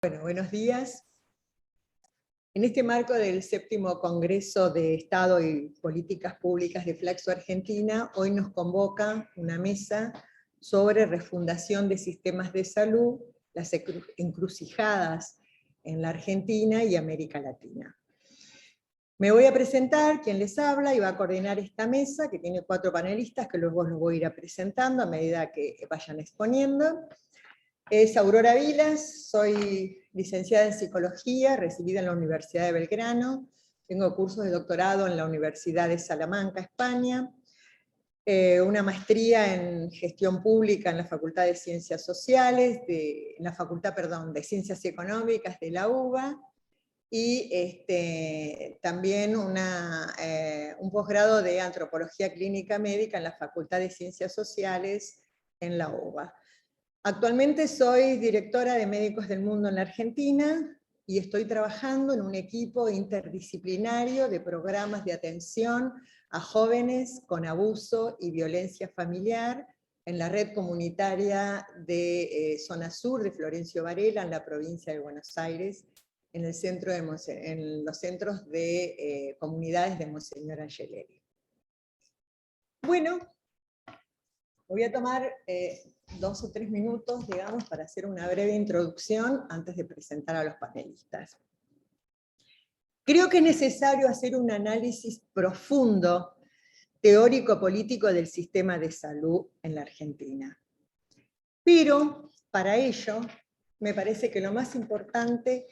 Bueno, buenos días. En este marco del 7º Congreso de Estado y Políticas Públicas de Flaxo Argentina, hoy nos convoca una mesa sobre refundación de sistemas de salud, las encrucijadas en la Argentina y América Latina. Me voy a presentar, quien les habla, y va a coordinar esta mesa, que tiene 4 panelistas, que luego los voy a ir presentando a medida que vayan exponiendo. Es Aurora Vilas, soy licenciada en Psicología, recibida en la Universidad de Belgrano, tengo cursos de doctorado en la Universidad de Salamanca, España, una maestría en Gestión Pública en la Facultad de Ciencias Sociales, en la Facultad, de Ciencias Económicas de la UBA, y también un posgrado de Antropología Clínica Médica en la Facultad de Ciencias Sociales en la UBA. Actualmente soy directora de Médicos del Mundo en la Argentina y estoy trabajando en un equipo interdisciplinario de programas de atención a jóvenes con abuso y violencia familiar en la red comunitaria de Zona Sur de Florencio Varela, en la provincia de Buenos Aires, en los centros de comunidades de Monseñor Angeleri. Bueno, voy a tomar 2 o 3 minutos, digamos, para hacer una breve introducción antes de presentar a los panelistas. Creo que es necesario hacer un análisis profundo, teórico-político del sistema de salud en la Argentina. Pero, para ello, me parece que lo más importante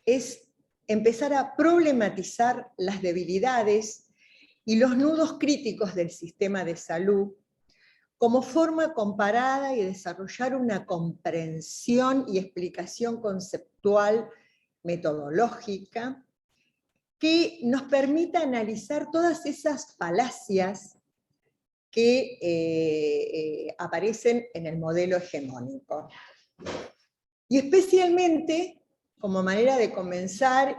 es empezar a problematizar las debilidades y los nudos críticos del sistema de salud como forma comparada y desarrollar una comprensión y explicación conceptual metodológica que nos permita analizar todas esas falacias que aparecen en el modelo hegemónico. Y especialmente, como manera de comenzar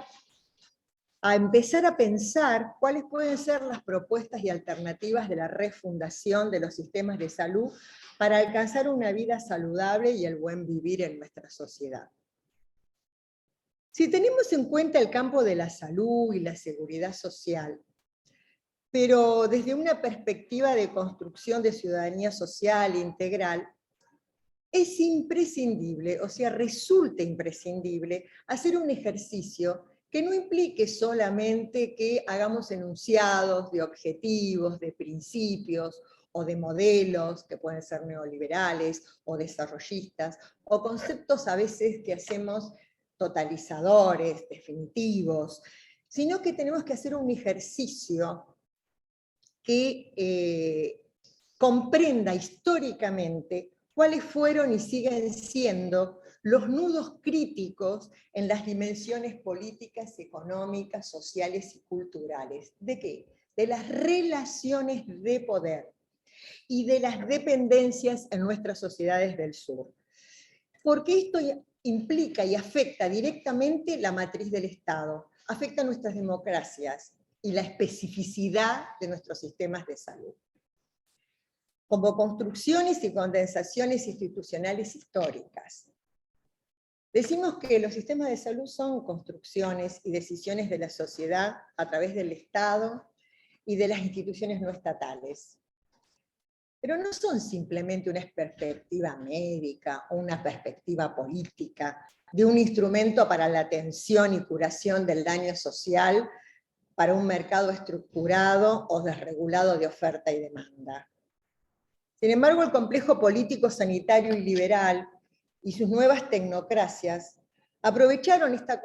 a empezar a pensar cuáles pueden ser las propuestas y alternativas de la refundación de los sistemas de salud para alcanzar una vida saludable y el buen vivir en nuestra sociedad. Si tenemos en cuenta el campo de la salud y la seguridad social, pero desde una perspectiva de construcción de ciudadanía social integral, es imprescindible, o sea, resulta imprescindible hacer un ejercicio que no implique solamente que hagamos enunciados de objetivos, de principios, o de modelos que pueden ser neoliberales o desarrollistas, o conceptos a veces que hacemos totalizadores, definitivos, sino que tenemos que hacer un ejercicio que comprenda históricamente cuáles fueron y siguen siendo los nudos críticos en las dimensiones políticas, económicas, sociales y culturales. ¿De qué? De las relaciones de poder y de las dependencias en nuestras sociedades del sur. Porque esto implica y afecta directamente la matriz del Estado, afecta nuestras democracias y la especificidad de nuestros sistemas de salud. Como construcciones y condensaciones institucionales históricas. Decimos que los sistemas de salud son construcciones y decisiones de la sociedad a través del Estado y de las instituciones no estatales. Pero no son simplemente una perspectiva médica o una perspectiva política de un instrumento para la atención y curación del daño social para un mercado estructurado o desregulado de oferta y demanda. Sin embargo, el complejo político, sanitario y liberal y sus nuevas tecnocracias aprovecharon esta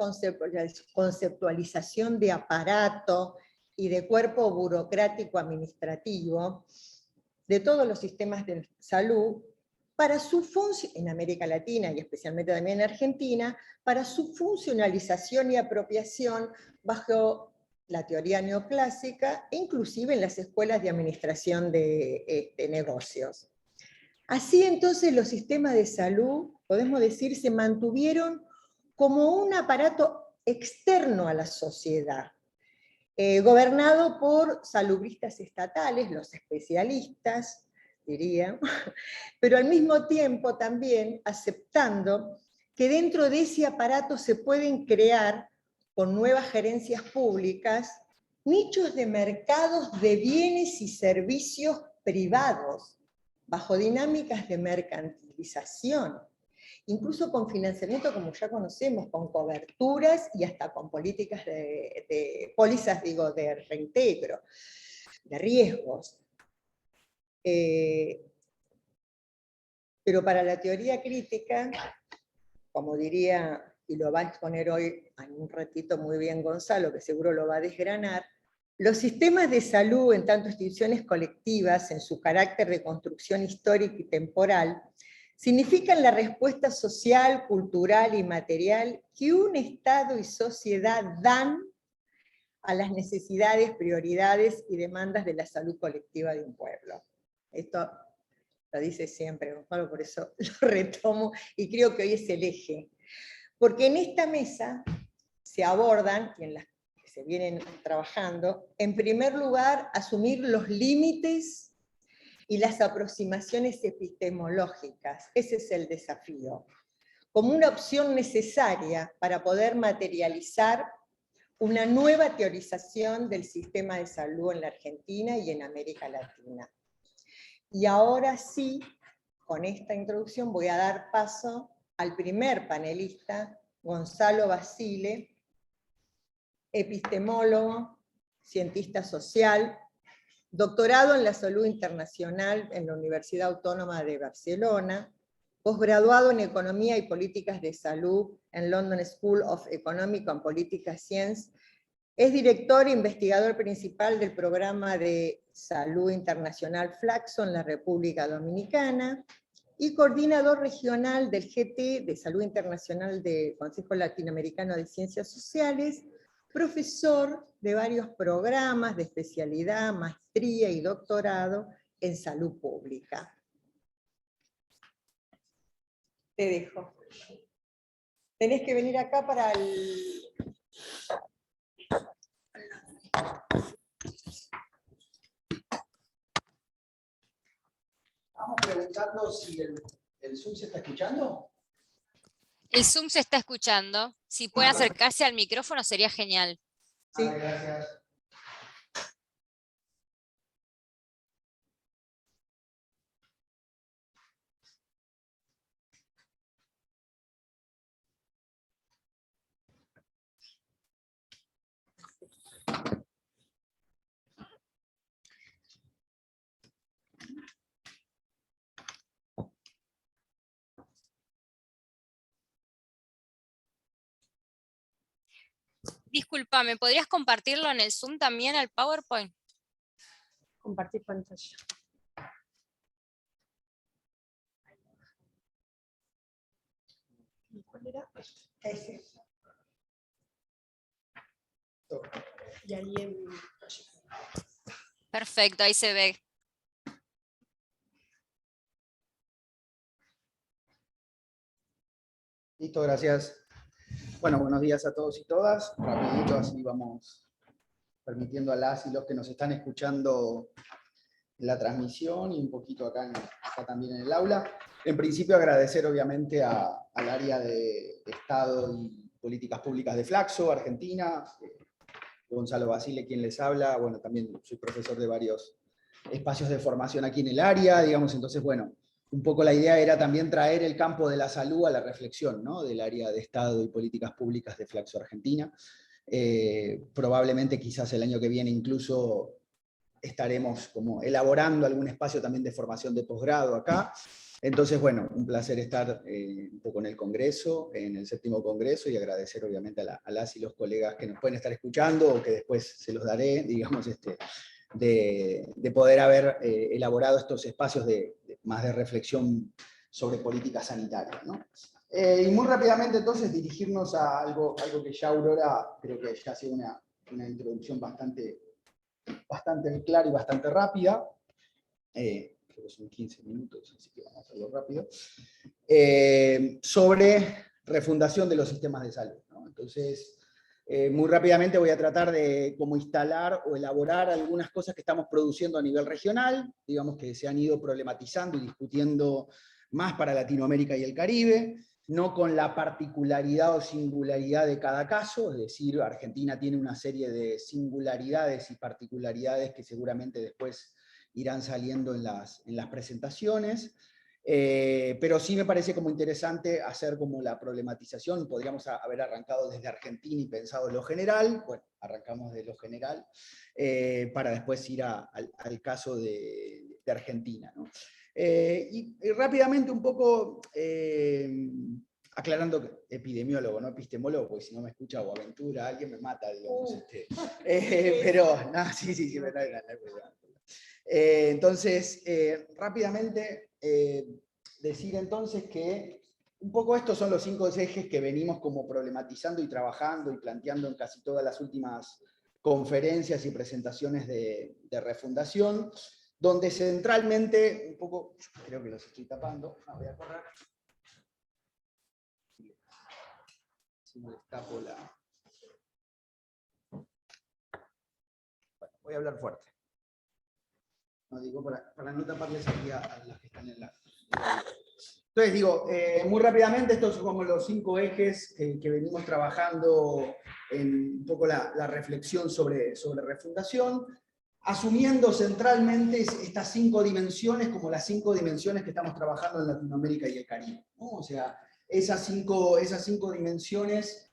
conceptualización de aparato y de cuerpo burocrático administrativo de todos los sistemas de salud para su función, en América Latina y especialmente también en Argentina, para su funcionalización y apropiación bajo la teoría neoclásica, e inclusive en las escuelas de administración de negocios. Así entonces los sistemas de salud, podemos decir, se mantuvieron como un aparato externo a la sociedad, gobernado por salubristas estatales, los especialistas, diría, pero al mismo tiempo también aceptando que dentro de ese aparato se pueden crear, con nuevas gerencias públicas, nichos de mercados de bienes y servicios privados, bajo dinámicas de mercantilización, incluso con financiamiento como ya conocemos, con coberturas y hasta con políticas de pólizas, digo, de reintegro, de riesgos. Pero para la teoría crítica, como diría, y lo va a exponer hoy en un ratito muy bien Gonzalo, que seguro lo va a desgranar, los sistemas de salud, en tanto instituciones colectivas, en su carácter de construcción histórica y temporal, significan la respuesta social, cultural y material que un Estado y sociedad dan a las necesidades, prioridades y demandas de la salud colectiva de un pueblo. Esto lo dice siempre Gonzalo, por eso lo retomo, y creo que hoy es el eje. Porque en esta mesa se abordan, y en las que se vienen trabajando, en primer lugar, asumir los límites y las aproximaciones epistemológicas. Ese es el desafío. Como una opción necesaria para poder materializar una nueva teorización del sistema de salud en la Argentina y en América Latina. Y ahora sí, con esta introducción voy a dar paso al primer panelista, Gonzalo Basile, epistemólogo, cientista social, doctorado en la salud internacional en la Universidad Autónoma de Barcelona, posgraduado en Economía y Políticas de Salud en London School of Economic and Political Science. Es director e investigador principal del programa de salud internacional Flaxo en la República Dominicana y coordinador regional del GT de Salud Internacional del Consejo Latinoamericano de Ciencias Sociales, profesor de varios programas de especialidad, maestría y doctorado en salud pública. Te dejo. Tenés que venir acá para el... Estamos preguntando si el Zoom se está escuchando. El Zoom se está escuchando. Si puede acercarse al micrófono sería genial. Sí. Gracias. Disculpa, ¿me podrías compartirlo en el Zoom también, al PowerPoint? Compartir pantalla. ¿Cuál era? Ese. Y ahí en... Perfecto, ahí se ve. Listo, gracias. Bueno, buenos días a todos y todas. Rapidito, así vamos permitiendo a las y los que nos están escuchando en la transmisión y un poquito acá también en el aula. En principio agradecer obviamente al área de Estado y Políticas Públicas de Flaxo, Argentina, Gonzalo Basile quien les habla, bueno, también soy profesor de varios espacios de formación aquí en el área, digamos, entonces, bueno, un poco la idea era también traer el campo de la salud a la reflexión, ¿no?, del área de Estado y Políticas Públicas de Flaxo Argentina. Probablemente quizás el año que viene incluso estaremos como elaborando algún espacio también de formación de posgrado acá. Entonces, bueno, un placer estar un poco en el Congreso, en el 7º Congreso, y agradecer obviamente a las y los colegas que nos pueden estar escuchando, o que después se los daré, digamos, de poder haber elaborado estos espacios más de reflexión sobre política sanitaria, ¿no? Y muy rápidamente entonces dirigirnos a algo que ya Aurora creo que ya ha sido una introducción bastante clara y bastante rápida. Creo que son 15 minutos, así que vamos a hacerlo rápido. Sobre refundación de los sistemas de salud, ¿no? Entonces, muy rápidamente voy a tratar de como instalar o elaborar algunas cosas que estamos produciendo a nivel regional, digamos que se han ido problematizando y discutiendo más para Latinoamérica y el Caribe. no con la particularidad o singularidad de cada caso, es decir, Argentina tiene una serie de singularidades y particularidades que seguramente después irán saliendo en las presentaciones, pero sí me parece como interesante hacer como la problematización. Podríamos haber arrancado desde Argentina y pensado en lo general, bueno, arrancamos de lo general, para después ir al caso de Argentina, ¿no? Y rápidamente un poco, aclarando que epidemiólogo, no epistemólogo, porque si no me escucha o aventura, alguien me mata, digamos. Pero, no, sí, no hay problema. Entonces, rápidamente decir entonces que un poco estos son los 5 ejes que venimos como problematizando y trabajando y planteando en casi todas las últimas conferencias y presentaciones de refundación, donde centralmente, un poco, creo que los estoy tapando, no voy a correr. Si no les tapo la... Bueno, voy a hablar fuerte. No digo para no taparles aquí a las que están en la... Entonces digo, muy rápidamente, estos son como los 5 ejes que venimos trabajando en un poco la reflexión sobre refundación, asumiendo centralmente estas 5 dimensiones como las 5 dimensiones que estamos trabajando en Latinoamérica y el Caribe, ¿no? O sea, esas cinco dimensiones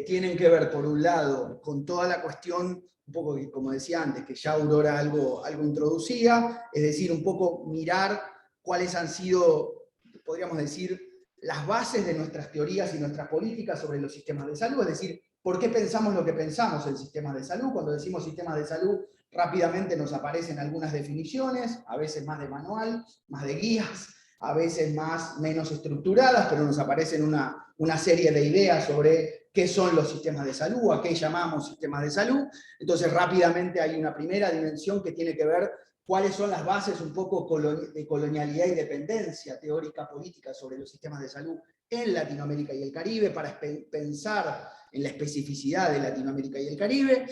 tienen que ver, por un lado, con toda la cuestión, un poco como decía antes, que ya Aurora algo introducía, es decir, un poco mirar cuáles han sido, podríamos decir, las bases de nuestras teorías y nuestras políticas sobre los sistemas de salud, es decir, por qué pensamos lo que pensamos en sistemas de salud. Cuando decimos sistemas de salud, rápidamente nos aparecen algunas definiciones, a veces más de manual, más de guías, a veces menos estructuradas, pero nos aparecen una serie de ideas sobre qué son los sistemas de salud, a qué llamamos sistemas de salud. Entonces rápidamente hay una primera dimensión que tiene que ver cuáles son las bases un poco de colonialidad y dependencia teórica política sobre los sistemas de salud en Latinoamérica y el Caribe, para pensar en la especificidad de Latinoamérica y el Caribe.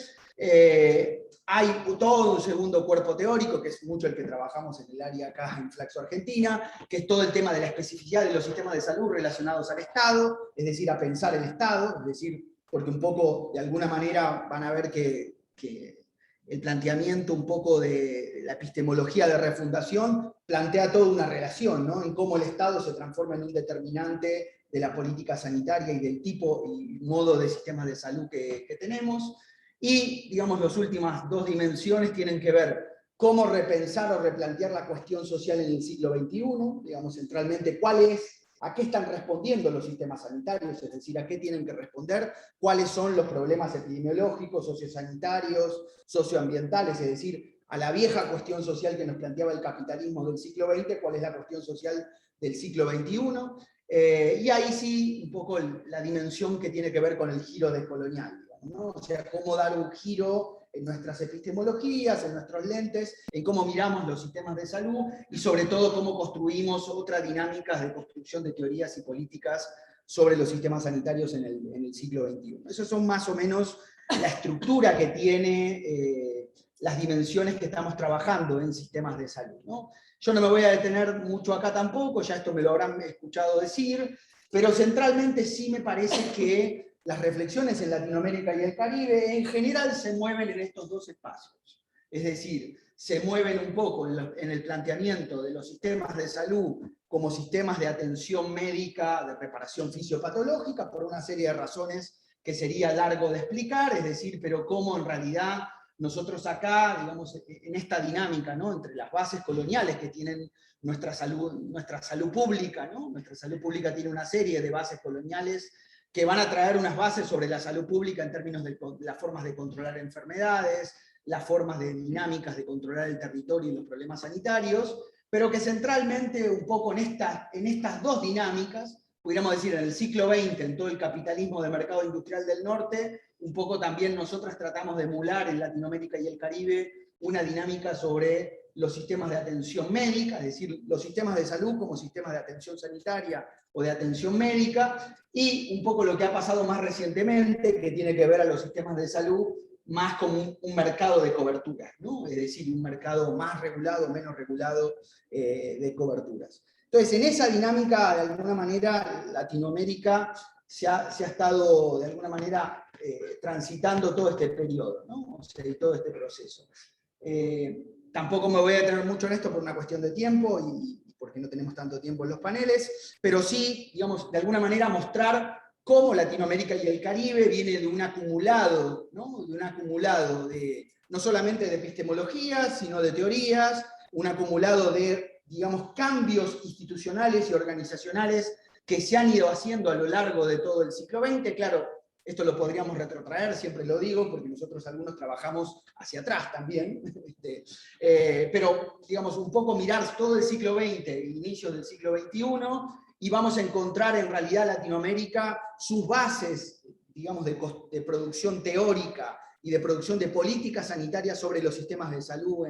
Hay todo un segundo cuerpo teórico, que es mucho el que trabajamos en el área acá en Flaxo Argentina, que es todo el tema de la especificidad de los sistemas de salud relacionados al Estado, es decir, a pensar el Estado, es decir, porque un poco, de alguna manera, van a ver que el planteamiento un poco de la epistemología de refundación plantea toda una relación, ¿no? En cómo el Estado se transforma en un determinante de la política sanitaria y del tipo y modo de sistemas de salud que tenemos. Y, digamos, las últimas 2 dimensiones tienen que ver cómo repensar o replantear la cuestión social en el siglo XXI, digamos, centralmente a qué están respondiendo los sistemas sanitarios, es decir, a qué tienen que responder, cuáles son los problemas epidemiológicos, sociosanitarios, socioambientales, es decir, a la vieja cuestión social que nos planteaba el capitalismo del siglo XX, cuál es la cuestión social del siglo XXI, y ahí sí, un poco la dimensión que tiene que ver con el giro descolonial, ¿no? O sea, cómo dar un giro en nuestras epistemologías, en nuestros lentes, en cómo miramos los sistemas de salud y sobre todo cómo construimos otras dinámicas de construcción de teorías y políticas sobre los sistemas sanitarios en el siglo XXI. Esas son más o menos la estructura que tiene las dimensiones que estamos trabajando en sistemas de salud, ¿no? Yo no me voy a detener mucho acá tampoco, ya esto me lo habrán escuchado decir, pero centralmente sí me parece que las reflexiones en Latinoamérica y el Caribe en general se mueven en estos 2 espacios. Es decir, se mueven un poco en el planteamiento de los sistemas de salud como sistemas de atención médica, de reparación fisiopatológica, por una serie de razones que sería largo de explicar, es decir, pero cómo en realidad nosotros acá, digamos, en esta dinámica, ¿no? Entre las bases coloniales que tienen nuestra salud pública, ¿no? Nuestra salud pública tiene una serie de bases coloniales que van a traer unas bases sobre la salud pública en términos de las formas de controlar enfermedades, las formas de dinámicas de controlar el territorio y los problemas sanitarios, pero que centralmente un poco en estas 2 dinámicas, pudiéramos decir en el siglo XX, en todo el capitalismo de mercado industrial del norte, un poco también nosotros tratamos de emular en Latinoamérica y el Caribe una dinámica sobre los sistemas de atención médica, es decir, los sistemas de salud como sistemas de atención sanitaria o de atención médica, y un poco lo que ha pasado más recientemente, que tiene que ver a los sistemas de salud más como un mercado de coberturas, ¿no? Es decir, un mercado más regulado, menos regulado de coberturas. Entonces, en esa dinámica, de alguna manera, Latinoamérica se ha estado, de alguna manera, transitando todo este periodo, ¿no? O sea, y todo este proceso. Tampoco me voy a detener mucho en esto por una cuestión de tiempo y porque no tenemos tanto tiempo en los paneles, pero sí, digamos, de alguna manera mostrar cómo Latinoamérica y el Caribe viene de un acumulado, ¿no? De un acumulado no solamente de epistemologías, sino de teorías, un acumulado de, digamos, cambios institucionales y organizacionales que se han ido haciendo a lo largo de todo el siglo XX. Claro, esto lo podríamos retrotraer, siempre lo digo, porque nosotros algunos trabajamos hacia atrás también, pero, digamos, un poco mirar todo el siglo XX, el inicio del siglo XXI, y vamos a encontrar en realidad Latinoamérica sus bases, digamos, de producción teórica y de producción de políticas sanitarias sobre los sistemas de salud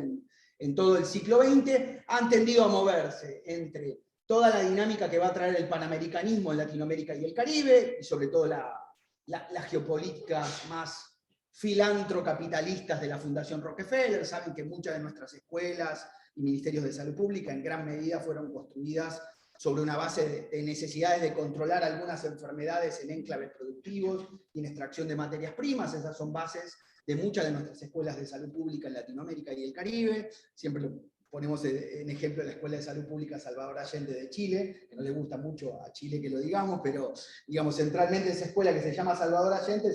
en todo el siglo XX, han tendido a moverse entre toda la dinámica que va a traer el panamericanismo en Latinoamérica y el Caribe, y sobre todo las geopolíticas más filantro-capitalistas de la Fundación Rockefeller. Saben que muchas de nuestras escuelas y ministerios de salud pública en gran medida fueron construidas sobre una base de necesidades de controlar algunas enfermedades en enclaves productivos y en extracción de materias primas. Esas son bases de muchas de nuestras escuelas de salud pública en Latinoamérica y el Caribe. Siempre lo ponemos en ejemplo la Escuela de Salud Pública Salvador Allende de Chile, que no le gusta mucho a Chile que lo digamos, pero digamos, centralmente esa escuela que se llama Salvador Allende,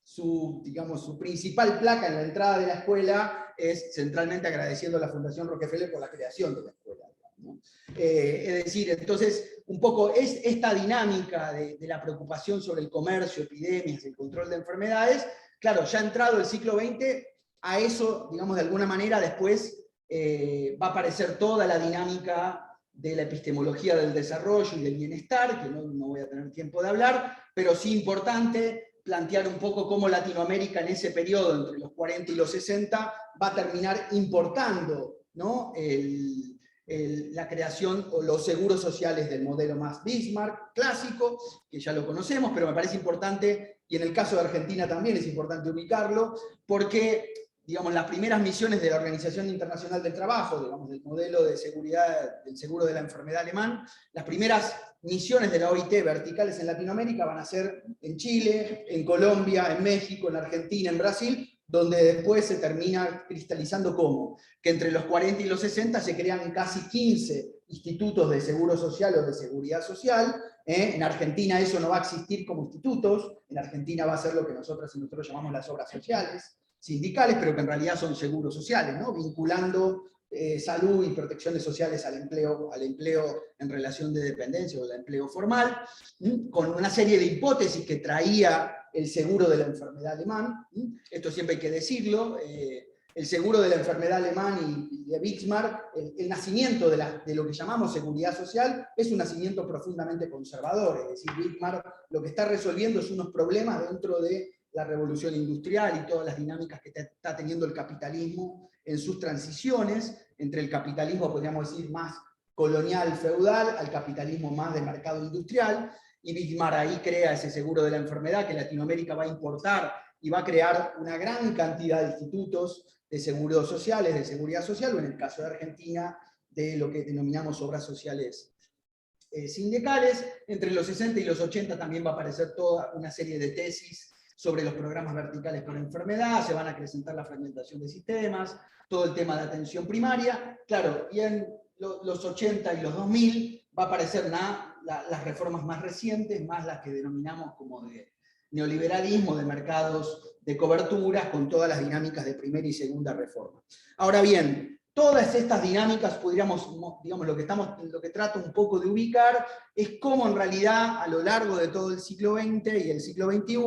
su principal placa en la entrada de la escuela es centralmente agradeciendo a la Fundación Rockefeller por la creación de la escuela, ¿no? Es decir, entonces, un poco es esta dinámica de la preocupación sobre el comercio, epidemias, el control de enfermedades. Claro, ya entrado el siglo XX, a eso, digamos, de alguna manera después va a aparecer toda la dinámica de la epistemología del desarrollo y del bienestar, que no voy a tener tiempo de hablar, pero sí importante plantear un poco cómo Latinoamérica en ese periodo, entre los 40 y los 60, va a terminar importando, ¿no? La creación o los seguros sociales del modelo más Bismarck clásico, que ya lo conocemos, pero me parece importante, y en el caso de Argentina también es importante ubicarlo, porque, digamos, las primeras misiones de la Organización Internacional del Trabajo, digamos, del modelo de seguridad, del seguro de la enfermedad alemán, las primeras misiones de la OIT verticales en Latinoamérica van a ser en Chile, en Colombia, en México, en Argentina, en Brasil, donde después se termina cristalizando como que entre los 40 y los 60 se crean casi 15 institutos de seguro social o de seguridad social. En Argentina eso no va a existir como institutos, en Argentina va a ser lo que nosotros llamamos las obras sociales, sindicales, pero que en realidad son seguros sociales, ¿no? Vinculando salud y protecciones sociales al empleo en relación de dependencia o al empleo formal, con una serie de hipótesis que traía el seguro de la enfermedad alemán. Esto siempre hay que decirlo. El seguro de la enfermedad alemán y de Bismarck, el nacimiento de lo que llamamos seguridad social, es un nacimiento profundamente conservador. Es decir, Bismarck lo que está resolviendo es unos problemas dentro de la revolución industrial y todas las dinámicas que está teniendo el capitalismo en sus transiciones, entre el capitalismo, podríamos decir, más colonial, feudal, al capitalismo más de mercado industrial, y Bismarck ahí crea ese seguro de la enfermedad que Latinoamérica va a importar y va a crear una gran cantidad de institutos de seguros sociales, de seguridad social, o en el caso de Argentina, de lo que denominamos obras sociales sindicales. Entre los 60 y los 80 también va a aparecer toda una serie de tesis sobre los programas verticales por enfermedad, se van a acrecentar la fragmentación de sistemas, todo el tema de atención primaria. Claro, y en los 80 y los 2000 va a aparecer las reformas más recientes, más las que denominamos como de neoliberalismo, de mercados de coberturas, con todas las dinámicas de primera y segunda reforma. Ahora bien, todas estas dinámicas, podríamos, digamos, lo que trato un poco de ubicar es cómo en realidad a lo largo de todo el siglo XX y el siglo XXI,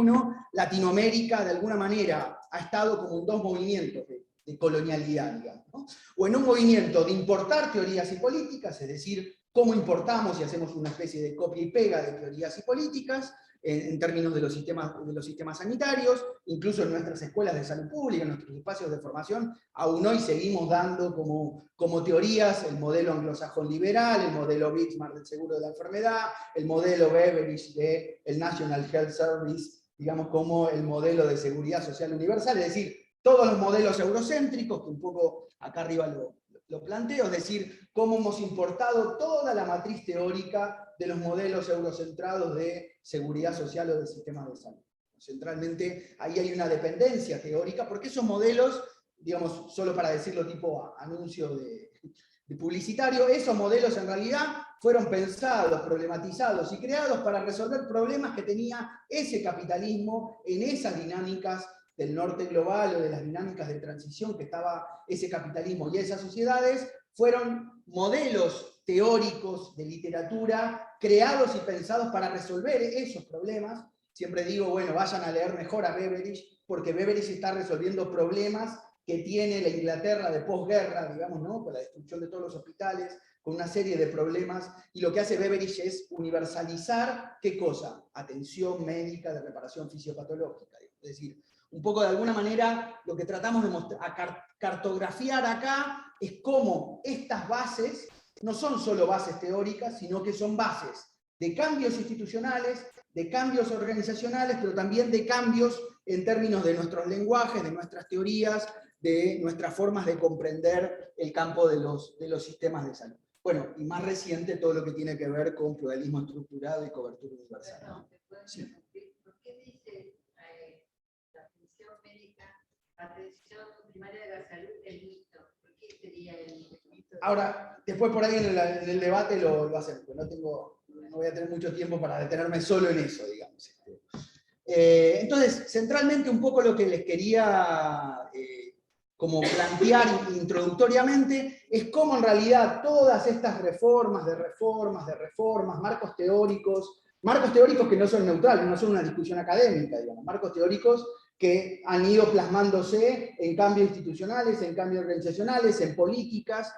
Latinoamérica de alguna manera ha estado como en dos movimientos de colonialidad, digamos, ¿no? O en un movimiento de importar teorías y políticas, es decir, cómo importamos y hacemos una especie de copia y pega de teorías y políticas, en términos de los sistemas sanitarios, incluso en nuestras escuelas de salud pública, en nuestros espacios de formación, aún hoy seguimos dando como teorías el modelo anglosajón liberal, el modelo Bismarck del seguro de la enfermedad, el modelo Beveridge del National Health Service, digamos, como el modelo de seguridad social universal, es decir, todos los modelos eurocéntricos, que un poco acá arriba lo lo planteo, es decir, cómo hemos importado toda la matriz teórica de los modelos eurocentrados de seguridad social o de sistemas de salud. Centralmente, ahí hay una dependencia teórica, porque esos modelos, digamos, solo para decirlo tipo anuncio de publicitario, esos modelos en realidad fueron pensados, problematizados y creados para resolver problemas que tenía ese capitalismo en esas dinámicas del norte global o de las dinámicas de transición que estaba ese capitalismo y esas sociedades. Fueron modelos teóricos de literatura creados y pensados para resolver esos problemas. Siempre digo, bueno, vayan a leer mejor a Beveridge, porque Beveridge está resolviendo problemas que tiene la Inglaterra de posguerra, digamos, ¿no? Con la destrucción de todos los hospitales, con una serie de problemas, y lo que hace Beveridge es universalizar, ¿qué cosa? Atención médica de reparación fisiopatológica. Es decir, un poco de alguna manera lo que tratamos de cartografiar acá es cómo estas bases no son solo bases teóricas, sino que son bases de cambios institucionales, de cambios organizacionales, pero también de cambios en términos de nuestros lenguajes, de nuestras teorías, de nuestras formas de comprender el campo de los sistemas de salud. Bueno, y más reciente todo lo que tiene que ver con pluralismo estructurado y cobertura universal. Perdón, Sí. ¿por qué dice la atención médica, atención primaria de la salud, el mito? ¿Por qué sería el mito? Ahora, después por ahí en el debate lo hacemos, porque no voy a tener mucho tiempo para detenerme solo en eso, digamos. Entonces, centralmente un poco lo que les quería como plantear introductoriamente es cómo en realidad todas estas reformas, marcos teóricos que no son neutrales, no son una discusión académica, digamos, marcos teóricos que han ido plasmándose en cambios institucionales, en cambios organizacionales, en políticas,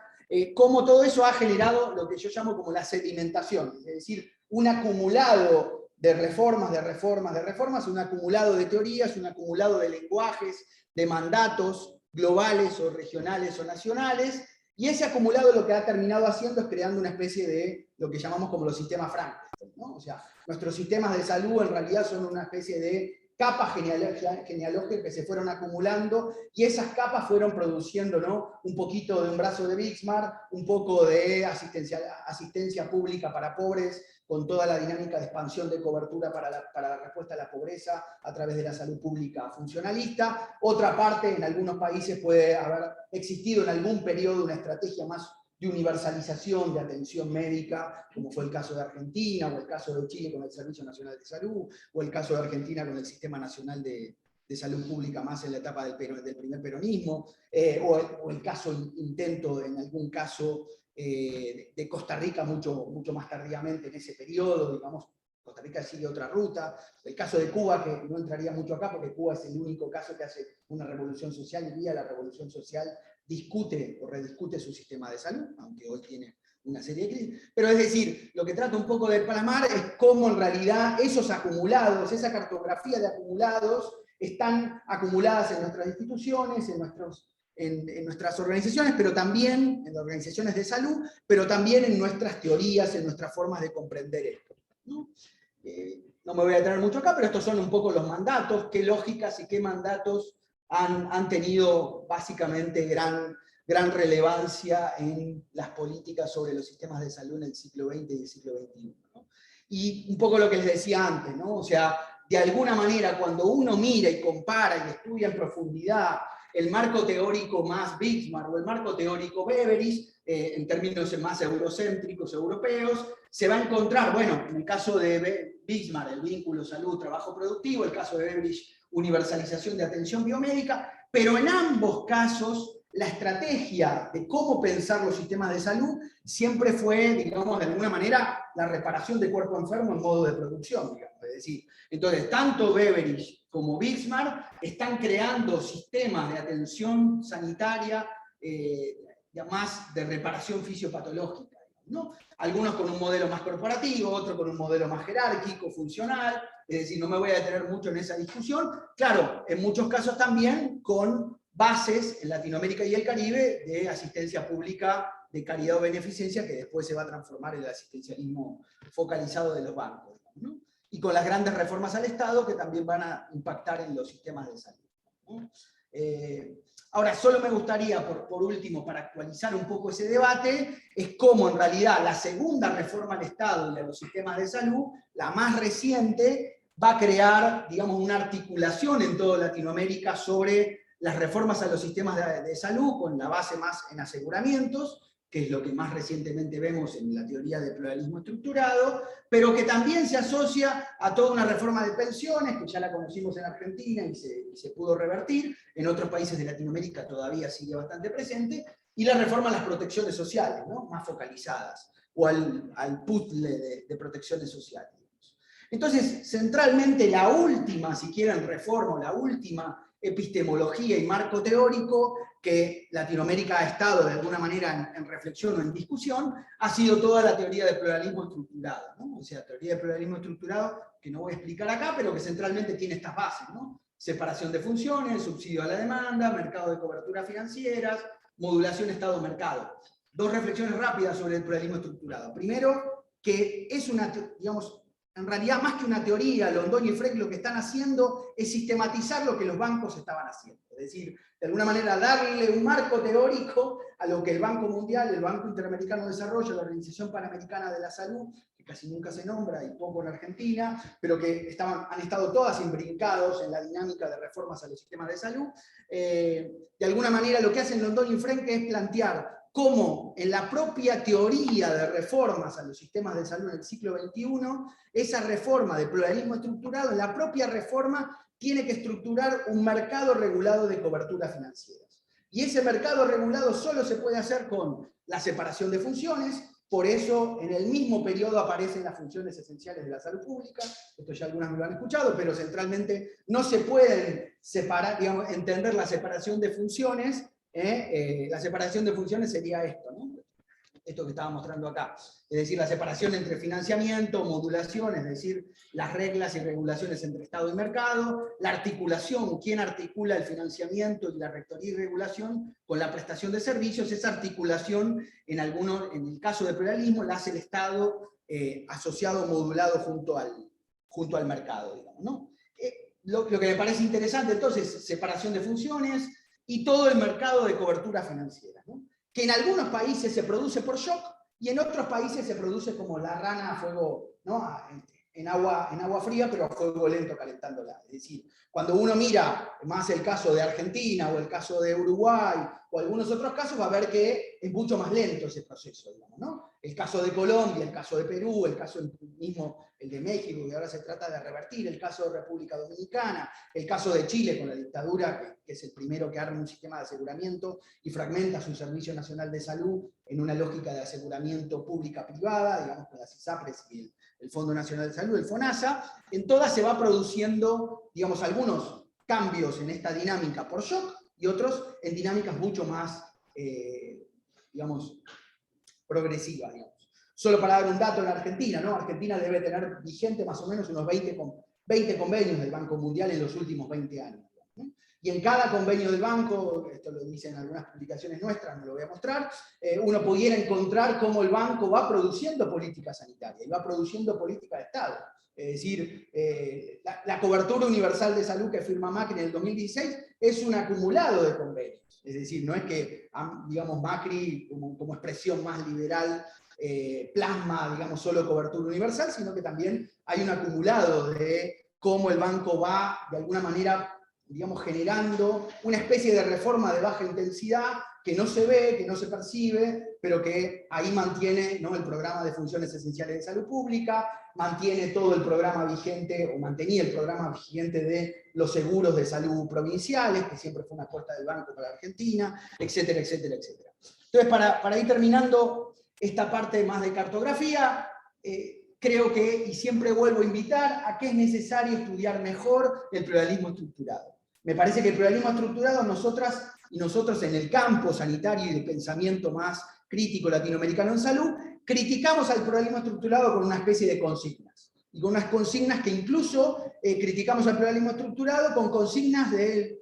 cómo todo eso ha generado lo que yo llamo como la sedimentación, es decir, un acumulado de reformas, un acumulado de teorías, un acumulado de lenguajes, de mandatos globales o regionales o nacionales, y ese acumulado lo que ha terminado haciendo es creando una especie de lo que llamamos como los sistemas Frankenstein, ¿no? O sea, nuestros sistemas de salud en realidad son una especie de capas genealógicas que se fueron acumulando, y esas capas fueron produciendo, ¿no? Un poquito de un brazo de Bismarck, un poco de asistencia pública para pobres, con toda la dinámica de expansión de cobertura para la respuesta a la pobreza a través de la salud pública funcionalista. Otra parte, en algunos países puede haber existido en algún periodo una estrategia más de universalización de atención médica, como fue el caso de Argentina, o el caso de Chile con el Servicio Nacional de Salud, o el caso de Argentina con el Sistema Nacional de Salud Pública más en la etapa del primer peronismo, o el caso, intento en algún caso de Costa Rica mucho más tardíamente en ese periodo, digamos, Costa Rica sigue otra ruta, el caso de Cuba, que no entraría mucho acá, porque Cuba es el único caso que hace una revolución social, y vía la revolución social discute o rediscute su sistema de salud, aunque hoy tiene una serie de crisis. Pero es decir, lo que trato un poco de plasmar es cómo en realidad esos acumulados, esa cartografía de acumulados, están acumuladas en nuestras instituciones, en nuestras organizaciones, pero también en las organizaciones de salud, pero también en nuestras teorías, en nuestras formas de comprender esto, ¿no? No me voy a detener mucho acá, pero estos son un poco los mandatos, qué lógicas y qué mandatos han tenido básicamente gran relevancia en las políticas sobre los sistemas de salud en el siglo XX y el siglo XXI, ¿no? Y un poco lo que les decía antes, ¿no? O sea, de alguna manera, cuando uno mira y compara y estudia en profundidad el marco teórico más Bismarck o el marco teórico Beveridge, en términos más eurocéntricos, europeos, se va a encontrar, bueno, en el caso de Bismarck, el vínculo salud-trabajo productivo, el caso de Beveridge, universalización de atención biomédica, pero en ambos casos la estrategia de cómo pensar los sistemas de salud siempre fue, digamos, de alguna manera, la reparación de cuerpo enfermo en modo de producción, digamos. Es decir, entonces, tanto Beveridge como Bismarck están creando sistemas de atención sanitaria más de reparación fisiopatológica, ¿no? Algunos con un modelo más corporativo, otros con un modelo más jerárquico, funcional, es decir, no me voy a detener mucho en esa discusión. Claro, en muchos casos también con bases en Latinoamérica y el Caribe de asistencia pública de caridad o beneficencia, que después se va a transformar en el asistencialismo focalizado de los bancos, ¿no? Y con las grandes reformas al Estado que también van a impactar en los sistemas de salud, ¿no? Ahora, solo me gustaría, por último, para actualizar un poco ese debate, es cómo en realidad la segunda reforma al Estado y a los sistemas de salud, la más reciente, va a crear, digamos, una articulación en toda Latinoamérica sobre las reformas a los sistemas de salud, con la base más en aseguramientos, que es lo que más recientemente vemos en la teoría del pluralismo estructurado, pero que también se asocia a toda una reforma de pensiones, que ya la conocimos en Argentina y se pudo revertir, en otros países de Latinoamérica todavía sigue bastante presente, y la reforma a las protecciones sociales, ¿no? Más focalizadas, o al puzzle de protecciones sociales. Entonces, centralmente la última, si quieren, reforma, la última epistemología y marco teórico que Latinoamérica ha estado de alguna manera en reflexión o en discusión, ha sido toda la teoría del pluralismo estructurado, ¿no? O sea, teoría del pluralismo estructurado que no voy a explicar acá, pero que centralmente tiene estas bases, ¿no? Separación de funciones, subsidio a la demanda, mercado de coberturas financieras, modulación Estado-mercado. Dos reflexiones rápidas sobre el pluralismo estructurado. Primero, que es una, digamos, en realidad, más que una teoría, Londoño y Freck lo que están haciendo es sistematizar lo que los bancos estaban haciendo. Es decir, de alguna manera darle un marco teórico a lo que el Banco Mundial, el Banco Interamericano de Desarrollo, la Organización Panamericana de la Salud, que casi nunca se nombra y poco en Argentina, pero que han estado todas imbrincados en la dinámica de reformas a los sistemas de salud. De alguna manera lo que hacen Londoño y Freck es plantear cómo en la propia teoría de reformas a los sistemas de salud en el siglo XXI, esa reforma de pluralismo estructurado, en la propia reforma tiene que estructurar un mercado regulado de coberturas financieras. Y ese mercado regulado solo se puede hacer con la separación de funciones, por eso en el mismo periodo aparecen las funciones esenciales de la salud pública, esto ya algunas me lo han escuchado, pero centralmente no se pueden separar, digamos, entender la separación de funciones. La separación de funciones sería esto, ¿no? Esto que estaba mostrando acá. Es decir, la separación entre financiamiento, modulación, es decir, las reglas y regulaciones entre Estado y mercado, la articulación, quién articula el financiamiento y la rectoría y regulación con la prestación de servicios, esa articulación, en el caso del pluralismo, la hace el Estado asociado, modulado junto al mercado, digamos, ¿no? Lo que me parece interesante, entonces, separación de funciones, y todo el mercado de cobertura financiera, ¿no? Que en algunos países se produce por shock y en otros países se produce como la rana a fuego, ¿no? en agua fría, pero a fuego lento calentándola. Es decir, cuando uno mira más el caso de Argentina o el caso de Uruguay o algunos otros casos, va a ver que es mucho más lento ese proceso, digamos, ¿no? El caso de Colombia, el caso de Perú, el caso mismo el de México, que ahora se trata de revertir, el caso de República Dominicana, el caso de Chile con la dictadura, que es el primero que arma un sistema de aseguramiento y fragmenta su Servicio Nacional de Salud en una lógica de aseguramiento pública-privada, digamos, con las ISAPRES y el Fondo Nacional de Salud, el FONASA. En todas se va produciendo, digamos, algunos cambios en esta dinámica por shock y otros en dinámicas mucho más, digamos, progresivas, digamos. Solo para dar un dato en Argentina, ¿no? Argentina debe tener vigente más o menos unos 20 convenios del Banco Mundial en los últimos 20 años. ¿No? Y en cada convenio del banco, esto lo dicen algunas publicaciones nuestras, no lo voy a mostrar, uno pudiera encontrar cómo el banco va produciendo política sanitaria y va produciendo política de Estado. Es decir, la cobertura universal de salud que firma Macri en el 2016 es un acumulado de convenios. Es decir, no es que, digamos, Macri como expresión más liberal plasma, digamos, solo cobertura universal, sino que también hay un acumulado de cómo el banco va, de alguna manera, digamos, generando una especie de reforma de baja intensidad que no se ve, que no se percibe, pero que ahí mantiene, ¿no?, el programa de funciones esenciales de salud pública, mantiene todo el programa vigente, o mantenía el programa vigente de los seguros de salud provinciales, que siempre fue una apuesta del banco para Argentina, etcétera, etcétera, etcétera. Entonces, para ir terminando esta parte más de cartografía, creo que, y siempre vuelvo a invitar, a que es necesario estudiar mejor el pluralismo estructurado. Me parece que el pluralismo estructurado, nosotras y nosotros en el campo sanitario y de pensamiento más crítico latinoamericano en salud, criticamos al pluralismo estructurado con una especie de consignas. Y con unas consignas que incluso criticamos al pluralismo estructurado con consignas de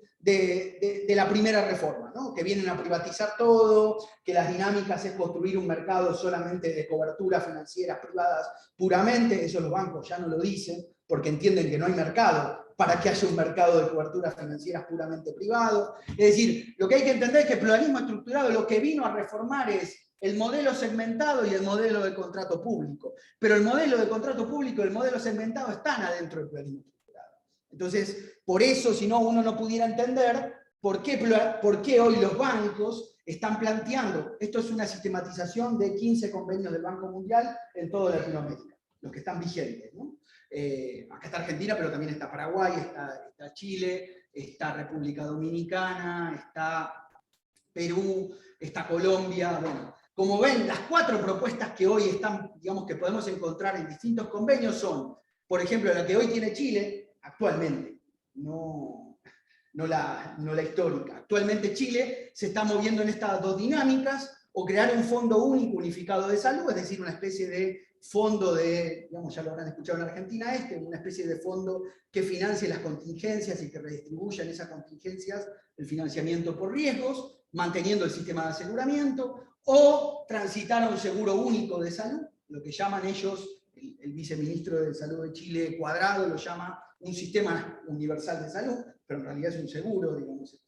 la primera reforma, ¿no? Que vienen a privatizar todo, que las dinámicas es construir un mercado solamente de coberturas financieras privadas puramente, eso los bancos ya no lo dicen, porque entienden que no hay mercado para que haya un mercado de coberturas financieras puramente privado. Es decir, lo que hay que entender es que el pluralismo estructurado lo que vino a reformar es el modelo segmentado y el modelo de contrato público. Pero el modelo de contrato público y el modelo segmentado están adentro del pluralismo estructurado. Entonces, por eso, si no, uno no pudiera entender por qué hoy los bancos están planteando, esto es una sistematización de 15 convenios del Banco Mundial en toda Latinoamérica, los que están vigentes, ¿no? Acá está Argentina, pero también está Paraguay, está Chile, está República Dominicana, está Perú, está Colombia. Bueno, como ven, las 4 propuestas que hoy están, digamos, que podemos encontrar en distintos convenios son, por ejemplo, la que hoy tiene Chile, actualmente, no la histórica. Actualmente Chile se está moviendo en estas 2 dinámicas, o crear un fondo único unificado de salud, es decir, una especie de fondo de, digamos, ya lo habrán escuchado en Argentina, una especie de fondo que financie las contingencias y que redistribuya en esas contingencias el financiamiento por riesgos, manteniendo el sistema de aseguramiento, o transitar a un seguro único de salud, lo que llaman ellos, el viceministro de Salud de Chile, Cuadrado, lo llama un sistema universal de salud, pero en realidad es un seguro, digamos.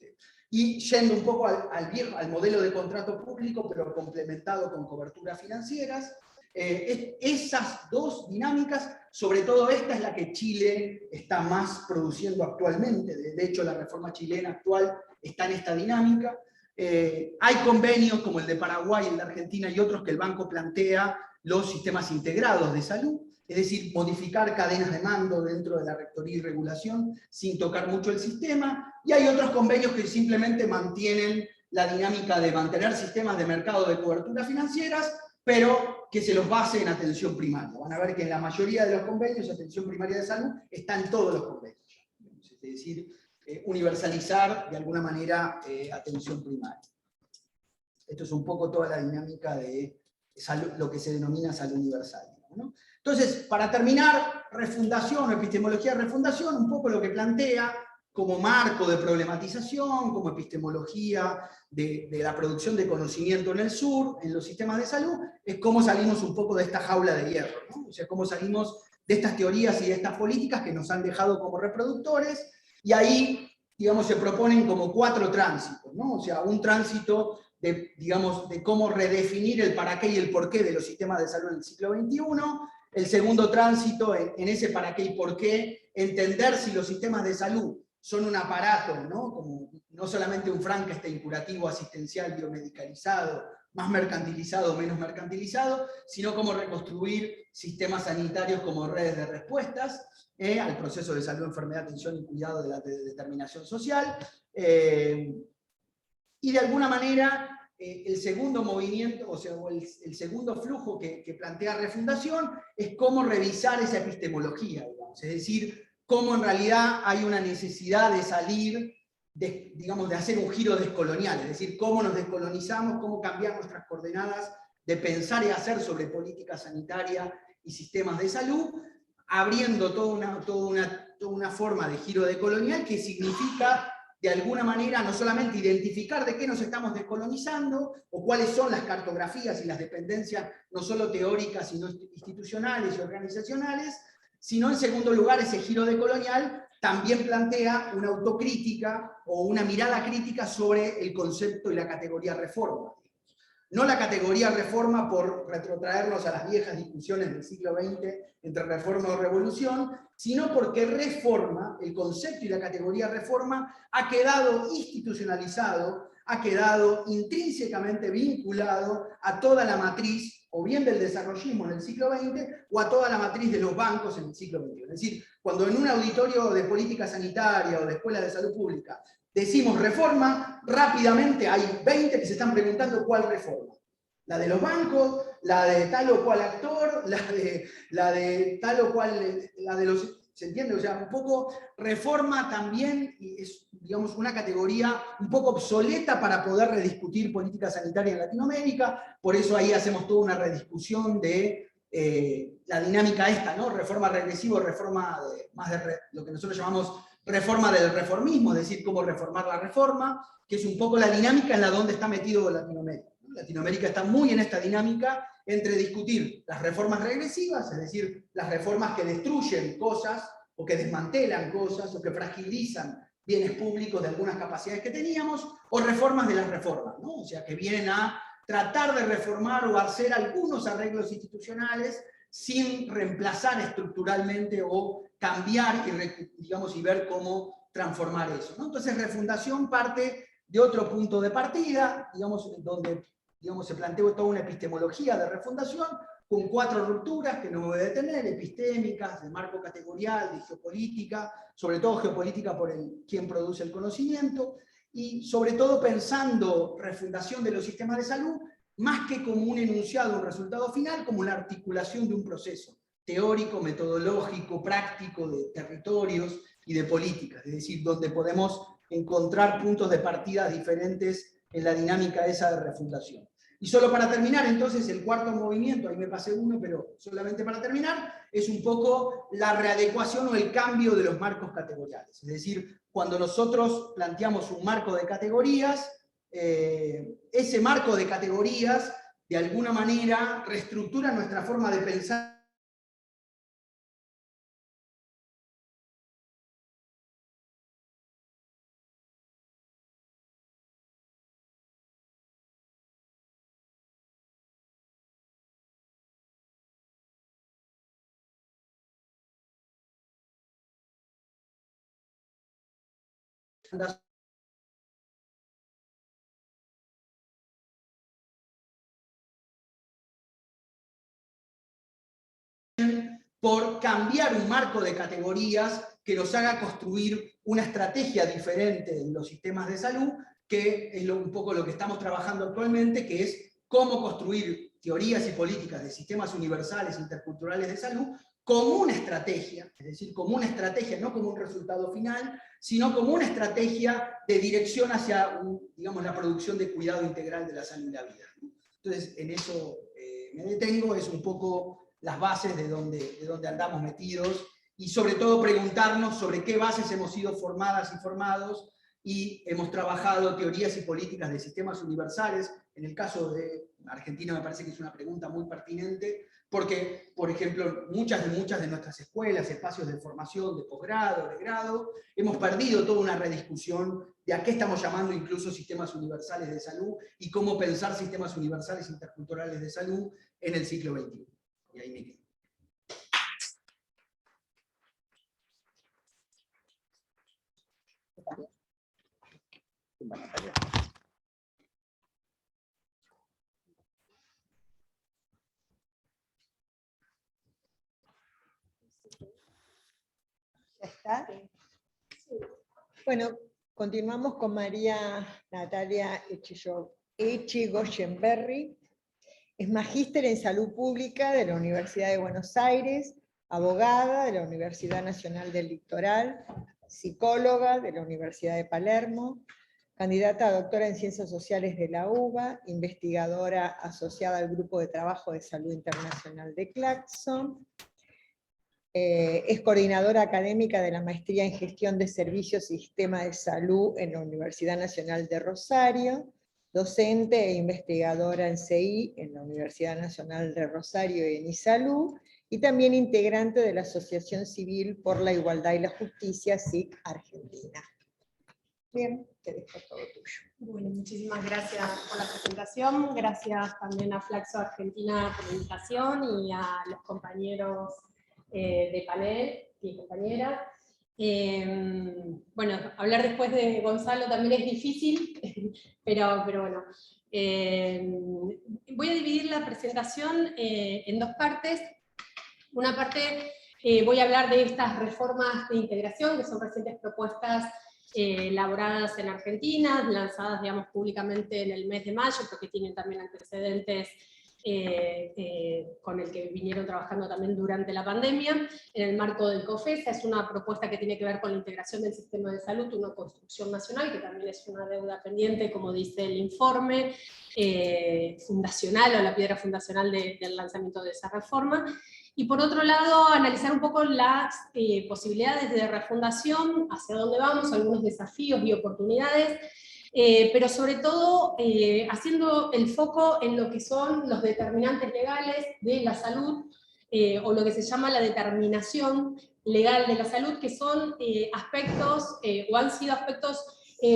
Y yendo un poco al modelo de contrato público, pero complementado con coberturas financieras, esas 2 dinámicas, sobre todo esta es la que Chile está más produciendo actualmente. De hecho, la reforma chilena actual está en esta dinámica. Hay convenios como el de Paraguay, el de Argentina y otros que el banco plantea los sistemas integrados de salud, es decir, modificar cadenas de mando dentro de la rectoría y regulación sin tocar mucho el sistema, y hay otros convenios que simplemente mantienen la dinámica de mantener sistemas de mercado de coberturas financieras, pero que se los base en atención primaria. Van a ver que en la mayoría de los convenios, atención primaria de salud está en todos los convenios. Es decir, universalizar de alguna manera atención primaria. Esto es un poco toda la dinámica de salud, lo que se denomina salud universal, ¿no? Entonces, para terminar, refundación, epistemología de refundación, un poco lo que plantea como marco de problematización, como epistemología de la producción de conocimiento en el sur, en los sistemas de salud, es cómo salimos un poco de esta jaula de hierro, ¿no? O sea, cómo salimos de estas teorías y de estas políticas que nos han dejado como reproductores, y ahí, digamos, se proponen como 4 tránsitos, ¿no? O sea, un tránsito de, digamos, de cómo redefinir el para qué y el por qué de los sistemas de salud en el siglo XXI, el segundo tránsito en ese para qué y por qué, entender si los sistemas de salud son un aparato, ¿no? Como no solamente un Frankenstein curativo, asistencial, biomedicalizado, más mercantilizado o menos mercantilizado, sino cómo reconstruir sistemas sanitarios como redes de respuestas al proceso de salud, enfermedad, atención y cuidado de la determinación social. Y de alguna manera, el segundo movimiento, o sea, el segundo flujo que plantea refundación es cómo revisar esa epistemología, digamos. Es decir, cómo en realidad hay una necesidad de salir, digamos, de hacer un giro descolonial, es decir, cómo nos descolonizamos, cómo cambiar nuestras coordenadas de pensar y hacer sobre política sanitaria y sistemas de salud, abriendo toda una forma de giro decolonial que significa, de alguna manera, no solamente identificar de qué nos estamos descolonizando, o cuáles son las cartografías y las dependencias, no solo teóricas, sino institucionales y organizacionales, sino en segundo lugar, ese giro decolonial también plantea una autocrítica o una mirada crítica sobre el concepto y la categoría reforma. No la categoría reforma por retrotraernos a las viejas discusiones del siglo XX entre reforma o revolución, sino porque reforma, el concepto y la categoría reforma, ha quedado institucionalizado, ha quedado intrínsecamente vinculado a toda la matriz, o bien del desarrollismo en el siglo XX, o a toda la matriz de los bancos en el siglo XXI. Es decir, cuando en un auditorio de política sanitaria o de escuela de salud pública decimos reforma, rápidamente hay 20 que se están preguntando cuál reforma. La de los bancos, la de tal o cual actor, la de tal o cual, la de los... ¿Se entiende? O sea, un poco reforma también es, digamos, una categoría un poco obsoleta para poder rediscutir política sanitaria en Latinoamérica, por eso ahí hacemos toda una rediscusión de la dinámica esta, ¿no? Reforma regresiva, reforma lo que nosotros llamamos reforma del reformismo, es decir, cómo reformar la reforma, que es un poco la dinámica en la donde está metido Latinoamérica. Latinoamérica está muy en esta dinámica entre discutir las reformas regresivas, es decir, las reformas que destruyen cosas o que desmantelan cosas, o que fragilizan bienes públicos de algunas capacidades que teníamos, o reformas de las reformas, ¿no? O sea, que vienen a tratar de reformar o hacer algunos arreglos institucionales sin reemplazar estructuralmente o cambiar y ver cómo transformar eso, ¿no? Entonces, refundación parte de otro punto de partida, donde se planteó toda una epistemología de refundación, con 4 rupturas que no me voy a detener, epistémicas, de marco categorial, de geopolítica, sobre todo geopolítica por quién produce el conocimiento, y sobre todo pensando refundación de los sistemas de salud, más que como un enunciado, un resultado final, como la articulación de un proceso teórico, metodológico, práctico, de territorios y de políticas, es decir, donde podemos encontrar puntos de partida diferentes en la dinámica esa de refundación. Y solo para terminar, entonces, el cuarto movimiento, ahí me pasé uno, pero solamente para terminar, es un poco la readecuación o el cambio de los marcos categoriales. Es decir, cuando nosotros planteamos un marco de categorías, ese marco de categorías, de alguna manera, reestructura nuestra forma de pensar. Por cambiar un marco de categorías que nos haga construir una estrategia diferente en los sistemas de salud, que es un poco lo que estamos trabajando actualmente, que es cómo construir teorías y políticas de sistemas universales interculturales de salud como una estrategia, es decir, como una estrategia, no como un resultado final, sino como una estrategia de dirección hacia, la producción de cuidado integral de la salud y la vida. Entonces, en eso me detengo, es un poco las bases de donde andamos metidos, y sobre todo preguntarnos sobre qué bases hemos sido formadas y formados, y hemos trabajado teorías y políticas de sistemas universales. En el caso de Argentina me parece que es una pregunta muy pertinente, porque, por ejemplo, muchas de nuestras escuelas, espacios de formación, de posgrado, de grado, hemos perdido toda una rediscusión de a qué estamos llamando incluso sistemas universales de salud, y cómo pensar sistemas universales interculturales de salud en el siglo XXI. Y ahí me quedo. ¿Ya está? Bueno, continuamos con María Natalia Echegoyenberry. Es magíster en Salud Pública de la Universidad de Buenos Aires, abogada de la Universidad Nacional del Litoral, psicóloga de la Universidad de Palermo, candidata a doctora en Ciencias Sociales de la UBA, investigadora asociada al Grupo de Trabajo de Salud Internacional de Claxon, es coordinadora académica de la Maestría en Gestión de Servicios y Sistema de Salud en la Universidad Nacional de Rosario, docente e investigadora en CI en la Universidad Nacional de Rosario y en ISALU, y también integrante de la Asociación Civil por la Igualdad y la Justicia, SIC Argentina. Bien, te dejo todo tuyo. Bueno, muchísimas gracias por la presentación, gracias también a Flaxo Argentina por la invitación y a los compañeros de panel y compañeras. Bueno, hablar después de Gonzalo también es difícil, pero bueno. Voy a dividir la presentación en 2 partes. Una parte voy a hablar de estas reformas de integración, que son recientes propuestas elaboradas en Argentina, lanzadas, digamos, públicamente en el mes de mayo, porque tienen también antecedentes con el que vinieron trabajando también durante la pandemia, en el marco del COFESA. Es una propuesta que tiene que ver con la integración del sistema de salud, una construcción nacional, que también es una deuda pendiente, como dice el informe, fundacional, o la piedra fundacional del lanzamiento de esa reforma. Y por otro lado, analizar un poco las posibilidades de refundación, hacia dónde vamos, algunos desafíos y oportunidades, pero sobre todo haciendo el foco en lo que son los determinantes legales de la salud, o lo que se llama la determinación legal de la salud, que son aspectos, o han sido aspectos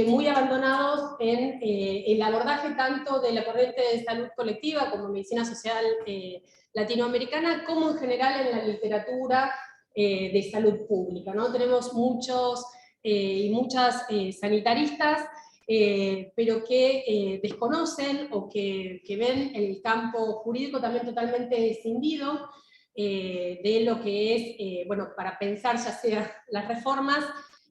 muy abandonados en el abordaje tanto de la corriente de salud colectiva como medicina social latinoamericana, como en general en la literatura de salud pública, ¿no? Tenemos muchos y muchas sanitaristas, pero que desconocen o que ven el campo jurídico también totalmente escindido de lo que es, bueno, para pensar ya sea las reformas,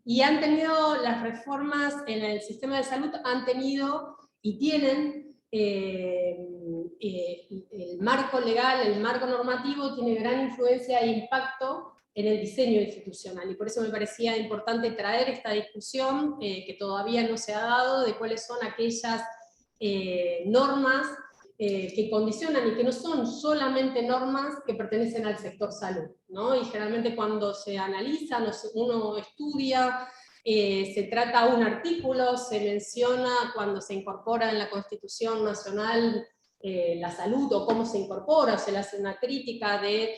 y han tenido las reformas en el sistema de salud, han tenido y tienen el marco legal, el marco normativo, tiene gran influencia e impacto en el diseño institucional, y por eso me parecía importante traer esta discusión que todavía no se ha dado, de cuáles son aquellas normas que condicionan y que no son solamente normas que pertenecen al sector salud, ¿no? Y generalmente cuando se analiza, uno estudia, se trata un artículo, se menciona cuando se incorpora en la Constitución Nacional la salud, o cómo se incorpora, o se le hace una crítica de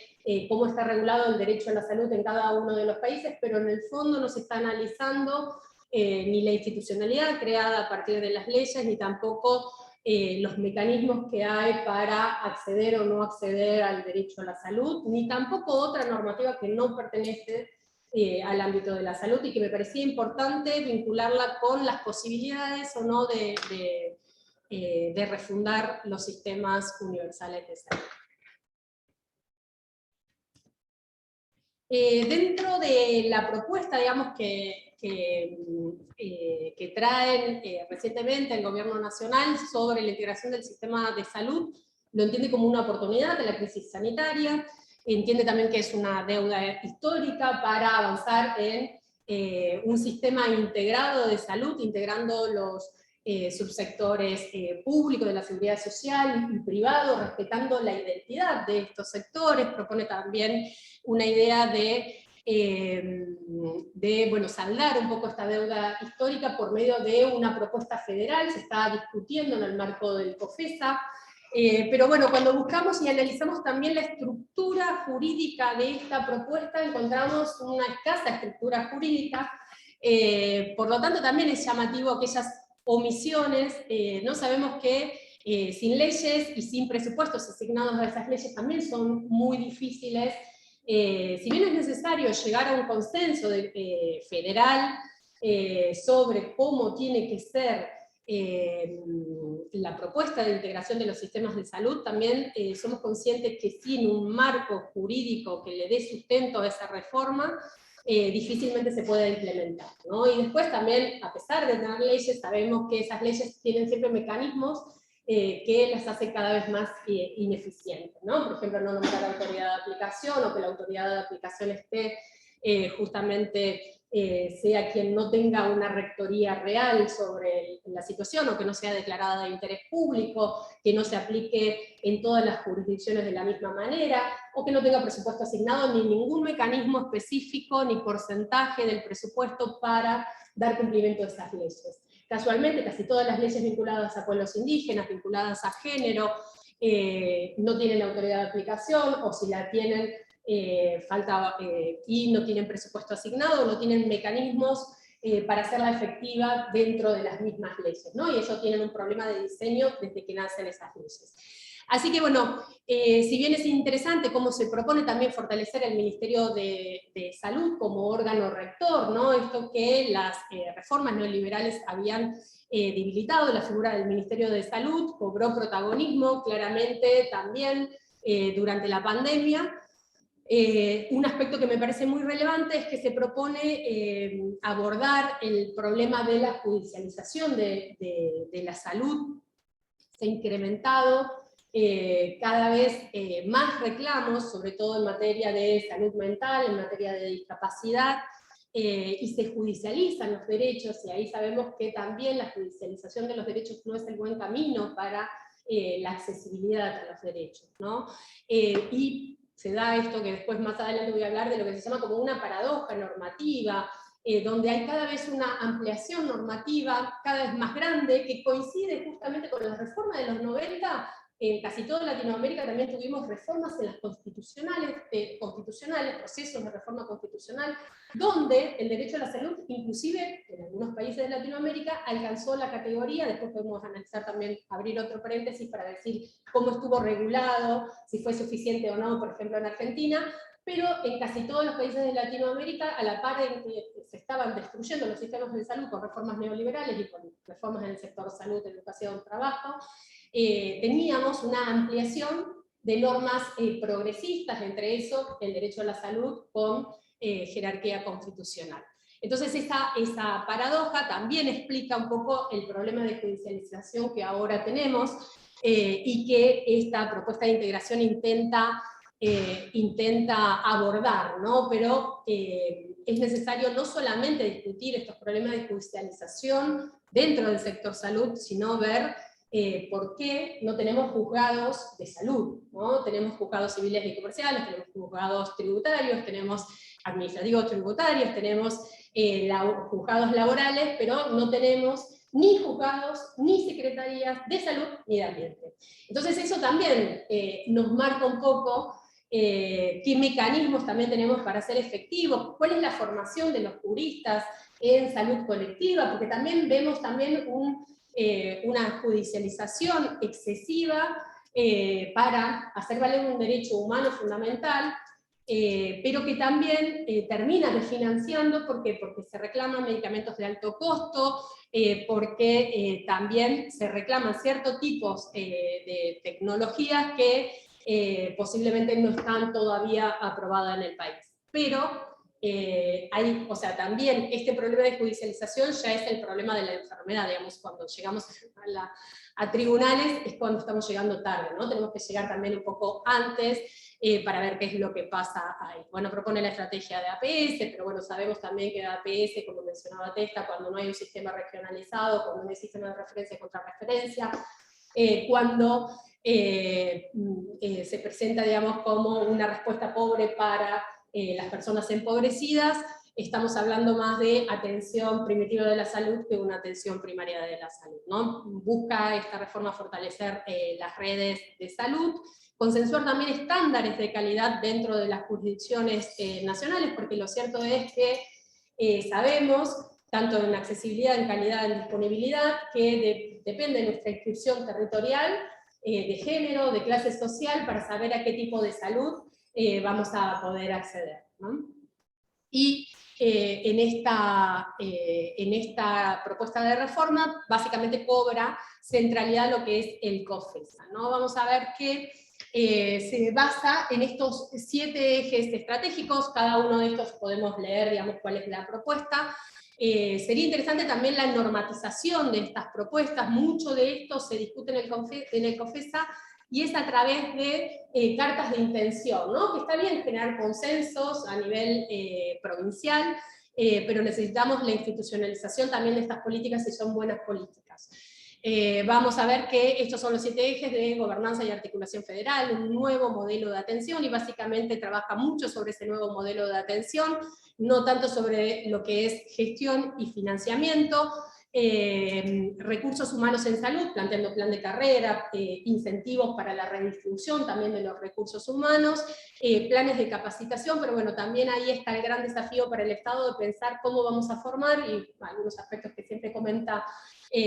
cómo está regulado el derecho a la salud en cada uno de los países, pero en el fondo no se está analizando ni la institucionalidad creada a partir de las leyes, ni tampoco los mecanismos que hay para acceder o no acceder al derecho a la salud, ni tampoco otra normativa que no pertenece al ámbito de la salud, y que me parecía importante vincularla con las posibilidades o no de refundar los sistemas universales de salud. Dentro de la propuesta, digamos, que traen recientemente el Gobierno Nacional sobre la integración del sistema de salud, lo entiende como una oportunidad de la crisis sanitaria, entiende también que es una deuda histórica para avanzar en un sistema integrado de salud, integrando los subsectores públicos de la seguridad social y privado, respetando la identidad de estos sectores. Propone también una idea de bueno, saldar un poco esta deuda histórica por medio de una propuesta federal, se está discutiendo en el marco del COFESA, pero bueno, cuando buscamos y analizamos también la estructura jurídica de esta propuesta, encontramos una escasa estructura jurídica, por lo tanto también es llamativo aquellas omisiones, no sabemos que sin leyes y sin presupuestos asignados a esas leyes también son muy difíciles. Si bien es necesario llegar a un consenso federal sobre cómo tiene que ser la propuesta de integración de los sistemas de salud, también somos conscientes que sin un marco jurídico que le dé sustento a esa reforma, difícilmente se puede implementar, ¿no? Y después también, a pesar de tener leyes, sabemos que esas leyes tienen siempre mecanismos que las hace cada vez más ineficientes, ¿no? Por ejemplo, no nombrar la autoridad de aplicación, o que la autoridad de aplicación esté justamente sea quien no tenga una rectoría real sobre la situación, o que no sea declarada de interés público, que no se aplique en todas las jurisdicciones de la misma manera, o que no tenga presupuesto asignado, ni ningún mecanismo específico, ni porcentaje del presupuesto para dar cumplimiento a esas leyes. Casualmente, casi todas las leyes vinculadas a pueblos indígenas, vinculadas a género, no tienen autoridad de aplicación, o si la tienen, falta y no tienen presupuesto asignado, no tienen mecanismos para hacerla efectiva dentro de las mismas leyes, ¿no? Y ellos tienen un problema de diseño desde que nacen esas leyes. Así que bueno, si bien es interesante cómo se propone también fortalecer el Ministerio de Salud como órgano rector, ¿no? Esto que las reformas neoliberales habían debilitado, la figura del Ministerio de Salud cobró protagonismo claramente también durante la pandemia. Un aspecto que me parece muy relevante es que se propone abordar el problema de la judicialización de la salud. Se ha incrementado cada vez más reclamos, sobre todo en materia de salud mental, en materia de discapacidad, y se judicializan los derechos, y ahí sabemos que también la judicialización de los derechos no es el buen camino para la accesibilidad a los derechos, ¿no? Y se da esto que después más adelante voy a hablar de lo que se llama como una paradoja normativa, donde hay cada vez una ampliación normativa cada vez más grande, que coincide justamente con la reforma de los 90, en casi toda Latinoamérica también tuvimos reformas en las constitucionales, procesos de reforma constitucional, donde el derecho a la salud, inclusive en algunos países de Latinoamérica, alcanzó la categoría, después podemos analizar también, abrir otro paréntesis para decir cómo estuvo regulado, si fue suficiente o no, por ejemplo en Argentina, pero en casi todos los países de Latinoamérica, a la par en que se estaban destruyendo los sistemas de salud con reformas neoliberales y con reformas en el sector salud, educación, trabajo, teníamos una ampliación de normas progresistas, entre eso el derecho a la salud con jerarquía constitucional. Entonces esa paradoja también explica un poco el problema de judicialización que ahora tenemos y que esta propuesta de integración intenta abordar, ¿no? Pero es necesario no solamente discutir estos problemas de judicialización dentro del sector salud, sino ver por qué no tenemos juzgados de salud, ¿no? Tenemos juzgados civiles y comerciales, tenemos juzgados tributarios, tenemos administrativos tributarios, tenemos juzgados laborales, pero no tenemos ni juzgados, ni secretarías de salud, ni de ambiente. Entonces eso también nos marca un poco qué mecanismos también tenemos para ser efectivos, cuál es la formación de los juristas en salud colectiva, porque también vemos también una judicialización excesiva para hacer valer un derecho humano fundamental, pero que también termina desfinanciando porque se reclaman medicamentos de alto costo, porque también se reclaman ciertos tipos de tecnologías que posiblemente no están todavía aprobadas en el país. Pero o sea, también este problema de judicialización ya es el problema de la enfermedad, digamos, cuando llegamos a tribunales es cuando estamos llegando tarde, ¿no? Tenemos que llegar también un poco antes para ver qué es lo que pasa ahí. Bueno, propone la estrategia de APS, pero bueno, sabemos también que APS, como mencionaba Testa, cuando no hay un sistema regionalizado, cuando no hay sistema de referencia y contrarreferencia, cuando se presenta, digamos, como una respuesta pobre para las personas empobrecidas, estamos hablando más de atención primitiva de la salud que una atención primaria de la salud, ¿no? Busca esta reforma fortalecer las redes de salud, consensuar también estándares de calidad dentro de las jurisdicciones nacionales, porque lo cierto es que sabemos, tanto en accesibilidad, en calidad, en disponibilidad, que depende de nuestra inscripción territorial, de género, de clase social, para saber a qué tipo de salud vamos a poder acceder, ¿no? Y en esta propuesta de reforma básicamente cobra centralidad lo que es el COFESA, ¿no? Vamos a ver que se basa en estos 7 ejes estratégicos, cada uno de estos podemos leer, digamos, cuál es la propuesta. Sería interesante también la normatización de estas propuestas, mucho de esto se discute en el COFESA, y es a través de cartas de intención, ¿no? Que está bien generar consensos a nivel provincial, pero necesitamos la institucionalización también de estas políticas si son buenas políticas. Vamos a ver que estos son los 7 ejes de gobernanza y articulación federal, un nuevo modelo de atención, y básicamente trabaja mucho sobre ese nuevo modelo de atención, no tanto sobre lo que es gestión y financiamiento, recursos humanos en salud, planteando plan de carrera, incentivos para la redistribución también de los recursos humanos, planes de capacitación, pero bueno, también ahí está el gran desafío para el Estado de pensar cómo vamos a formar, y algunos aspectos que siempre comenta,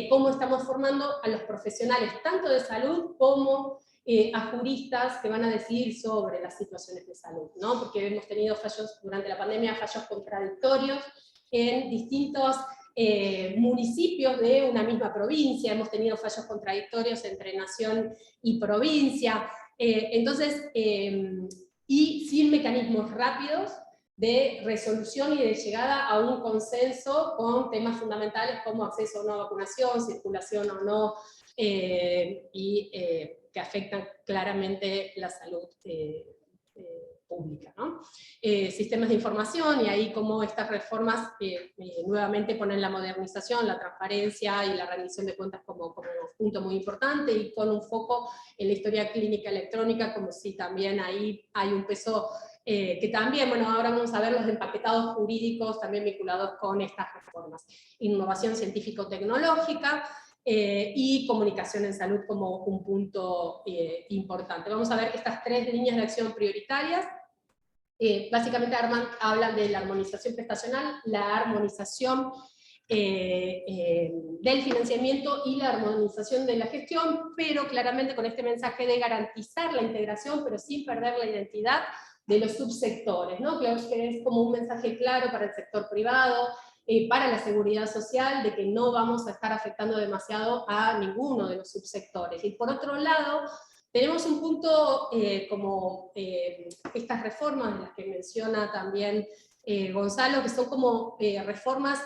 cómo estamos formando a los profesionales, tanto de salud como a juristas que van a decidir sobre las situaciones de salud, ¿no? Porque hemos tenido fallos durante la pandemia, fallos contradictorios en distintos municipios de una misma provincia, hemos tenido fallos contradictorios entre nación y provincia, y sin mecanismos rápidos de resolución y de llegada a un consenso con temas fundamentales como acceso o no a vacunación, circulación o no, que afectan claramente la salud pública, ¿no? Sistemas de información, y ahí como estas reformas nuevamente ponen la modernización, la transparencia y la rendición de cuentas como punto muy importante, y con un foco en la historia clínica electrónica, como si también ahí hay un peso que también, bueno, ahora vamos a ver los empaquetados jurídicos también vinculados con estas reformas. Innovación científico-tecnológica, y comunicación en salud como un punto importante. Vamos a ver estas 3 líneas de acción prioritarias. Básicamente hablan de la armonización prestacional, la armonización del financiamiento y la armonización de la gestión, pero claramente con este mensaje de garantizar la integración, pero sin perder la identidad de los subsectores, ¿no? Creo que es como un mensaje claro para el sector privado, para la seguridad social, de que no vamos a estar afectando demasiado a ninguno de los subsectores. Y por otro lado, tenemos un punto como estas reformas de las que menciona también Gonzalo, que son como reformas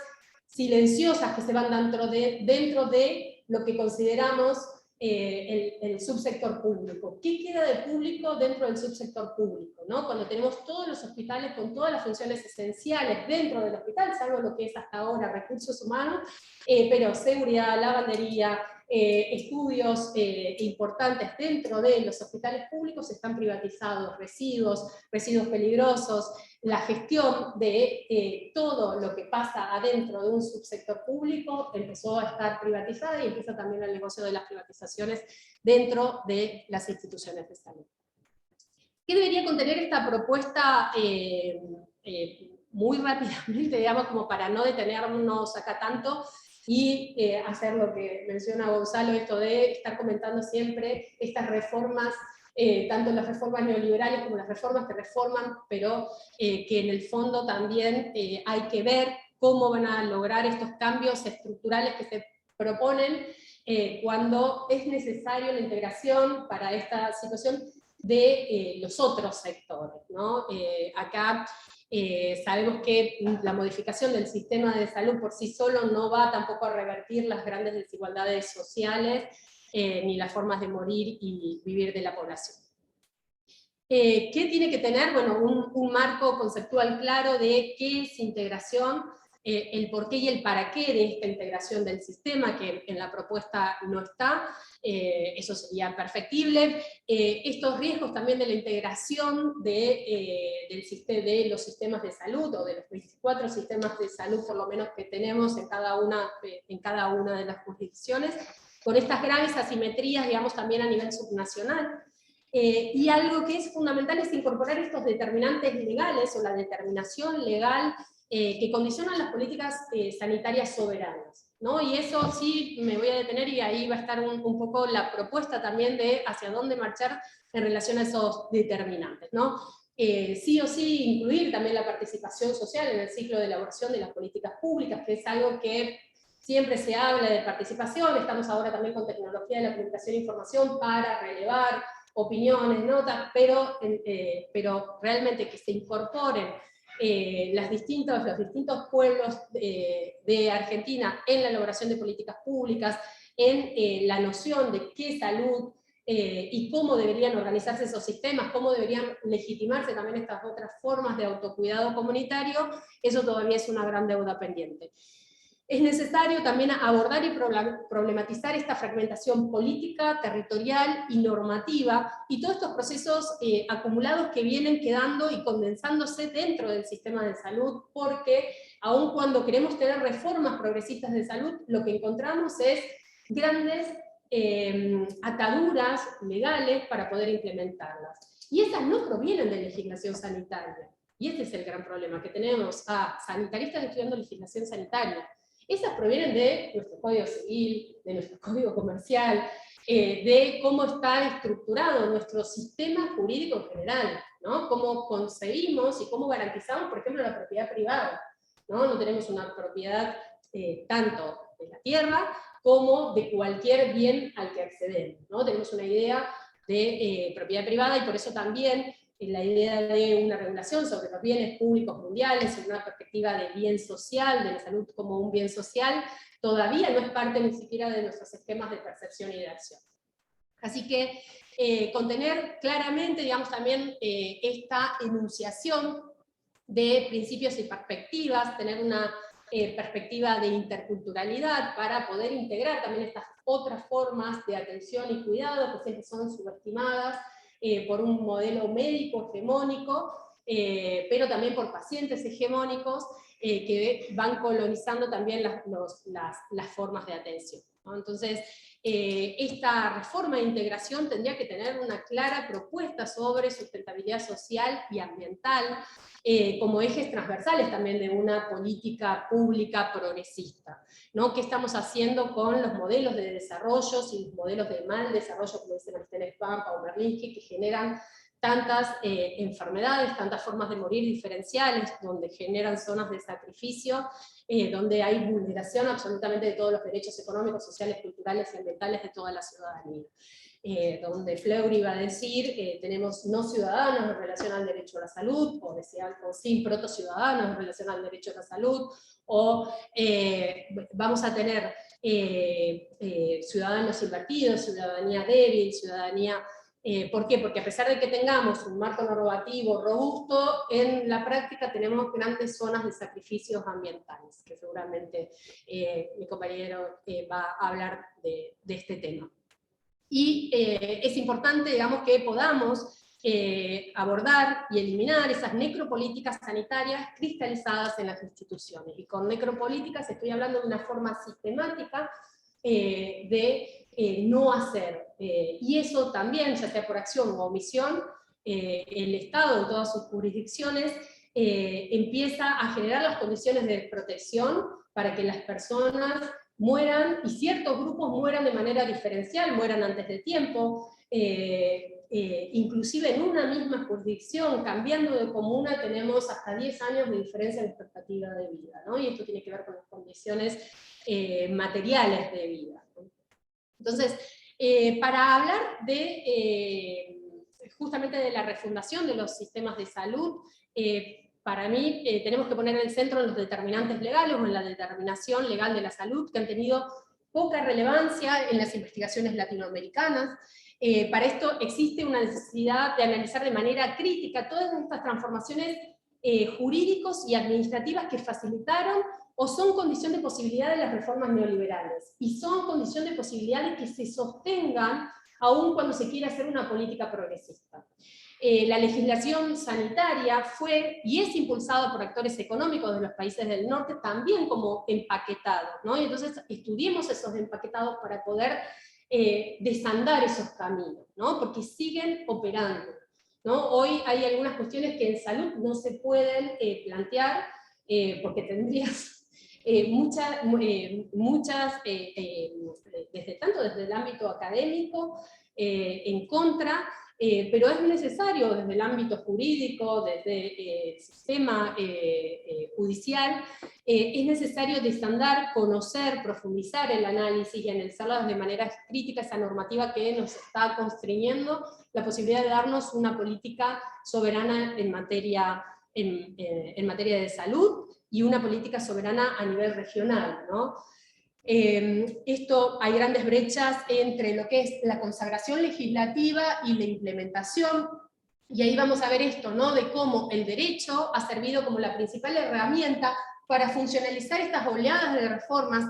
silenciosas que se van dentro de lo que consideramos el subsector público. ¿Qué queda de público dentro del subsector público, ¿no? Cuando tenemos todos los hospitales con todas las funciones esenciales dentro del hospital, salvo lo que es hasta ahora recursos humanos, pero seguridad, lavandería, estudios importantes dentro de los hospitales públicos están privatizados, residuos peligrosos, la gestión de todo lo que pasa adentro de un subsector público empezó a estar privatizada y empieza también el negocio de las privatizaciones dentro de las instituciones de salud. ¿Qué debería contener esta propuesta muy rápidamente, digamos, como para no detenernos acá tanto? Y hacer lo que menciona Gonzalo, esto de estar comentando siempre estas reformas, tanto las reformas neoliberales como las reformas que reforman, pero que en el fondo también hay que ver cómo van a lograr estos cambios estructurales que se proponen cuando es necesario la integración para esta situación de los otros sectores, ¿no? Acá sabemos que la modificación del sistema de salud por sí solo no va tampoco a revertir las grandes desigualdades sociales ni las formas de morir y vivir de la población. ¿Qué tiene que tener? Bueno, un marco conceptual claro de qué es integración, el porqué y el para qué de esta integración del sistema, que en la propuesta no está, eso sería perfectible. Estos riesgos también de la integración de los sistemas de salud, o de los 24 sistemas de salud por lo menos que tenemos en cada una de las jurisdicciones, con estas graves asimetrías, digamos, también a nivel subnacional. Y algo que es fundamental es incorporar estos determinantes legales, o la determinación legal que condicionan las políticas sanitarias soberanas, ¿no? Y eso sí me voy a detener, y ahí va a estar un poco la propuesta también de hacia dónde marchar en relación a esos determinantes, ¿no? Sí o sí incluir también la participación social en el ciclo de elaboración de las políticas públicas, que es algo que siempre se habla de participación. Estamos ahora también con tecnología de la comunicación e información para relevar opiniones, notas, pero realmente que se incorporen los distintos pueblos de Argentina en la elaboración de políticas públicas, en la noción de qué salud y cómo deberían organizarse esos sistemas, cómo deberían legitimarse también estas otras formas de autocuidado comunitario. Eso todavía es una gran deuda pendiente. Es necesario también abordar y problematizar esta fragmentación política, territorial y normativa, y todos estos procesos acumulados que vienen quedando y condensándose dentro del sistema de salud, porque aun cuando queremos tener reformas progresistas de salud, lo que encontramos es grandes ataduras legales para poder implementarlas. Y esas no provienen de legislación sanitaria. Y este es el gran problema, que tenemos a sanitaristas estudiando legislación sanitaria. Esas provienen de nuestro código civil, de nuestro código comercial, de cómo está estructurado nuestro sistema jurídico en general, ¿no? Cómo concebimos y cómo garantizamos, por ejemplo, la propiedad privada, ¿no? No tenemos una propiedad tanto de la tierra como de cualquier bien al que accedemos, ¿no? Tenemos una idea de propiedad privada, y por eso también la idea de una regulación sobre los bienes públicos mundiales, en una perspectiva de bien social, de la salud como un bien social, todavía no es parte ni siquiera de nuestros esquemas de percepción y de acción. Así que contener claramente, digamos, también esta enunciación de principios y perspectivas, tener una perspectiva de interculturalidad para poder integrar también estas otras formas de atención y cuidado que siempre son subestimadas, por un modelo médico hegemónico, pero también por pacientes hegemónicos, que van colonizando también las formas de atención, ¿no? Entonces, esta reforma de integración tendría que tener una clara propuesta sobre sustentabilidad social y ambiental, como ejes transversales también de una política pública progresista, ¿no? ¿Qué estamos haciendo con los modelos de desarrollo y los modelos de mal desarrollo, como dicen Martínez Pampa o Merlinski, que generan tantas enfermedades, tantas formas de morir diferenciales, donde generan zonas de sacrificio, donde hay vulneración absolutamente de todos los derechos económicos, sociales, culturales y ambientales de toda la ciudadanía? Donde Fleury va a decir, tenemos no ciudadanos en relación al derecho a la salud, o decía, o sí, protociudadanos en relación al derecho a la salud, o vamos a tener ciudadanos invertidos, ciudadanía débil, ciudadanía... ¿Por qué? Porque a pesar de que tengamos un marco normativo robusto, en la práctica tenemos grandes zonas de sacrificios ambientales, que seguramente mi compañero va a hablar de este tema. Y es importante, digamos, que podamos abordar y eliminar esas necropolíticas sanitarias cristalizadas en las instituciones. Y con necropolíticas estoy hablando de una forma sistemática de no hacer. Y eso también, ya sea por acción o omisión, el Estado en todas sus jurisdicciones empieza a generar las condiciones de protección para que las personas mueran, y ciertos grupos mueran de manera diferencial, mueran antes de tiempo, inclusive en una misma jurisdicción, cambiando de comuna, tenemos hasta 10 años de diferencia en expectativa de vida, ¿no? Y esto tiene que ver con las condiciones materiales de vida, ¿no? Entonces, para hablar de justamente de la refundación de los sistemas de salud, para mí tenemos que poner el centro en los determinantes legales o en la determinación legal de la salud, que han tenido poca relevancia en las investigaciones latinoamericanas. Para esto existe una necesidad de analizar de manera crítica todas estas transformaciones jurídicos y administrativas que facilitaron o son condición de posibilidad de las reformas neoliberales, y son condición de posibilidad de que se sostengan aún cuando se quiere hacer una política progresista. La legislación sanitaria fue y es impulsada por actores económicos de los países del norte también como empaquetados, ¿no? Y entonces estudiemos esos empaquetados para poder desandar esos caminos, ¿no? Porque siguen operando, ¿no? Hoy hay algunas cuestiones que en salud no se pueden plantear porque tendrías desde el ámbito académico en contra, pero es necesario desde el ámbito jurídico, desde el sistema judicial, es necesario desandar, conocer, profundizar el análisis y analizarla de manera crítica esa normativa que nos está constriñendo la posibilidad de darnos una política soberana en materia de salud, y una política soberana a nivel regional, ¿no? Hay grandes brechas entre lo que es la consagración legislativa y la implementación, y ahí vamos a ver esto, ¿no? De cómo el derecho ha servido como la principal herramienta para funcionalizar estas oleadas de reformas,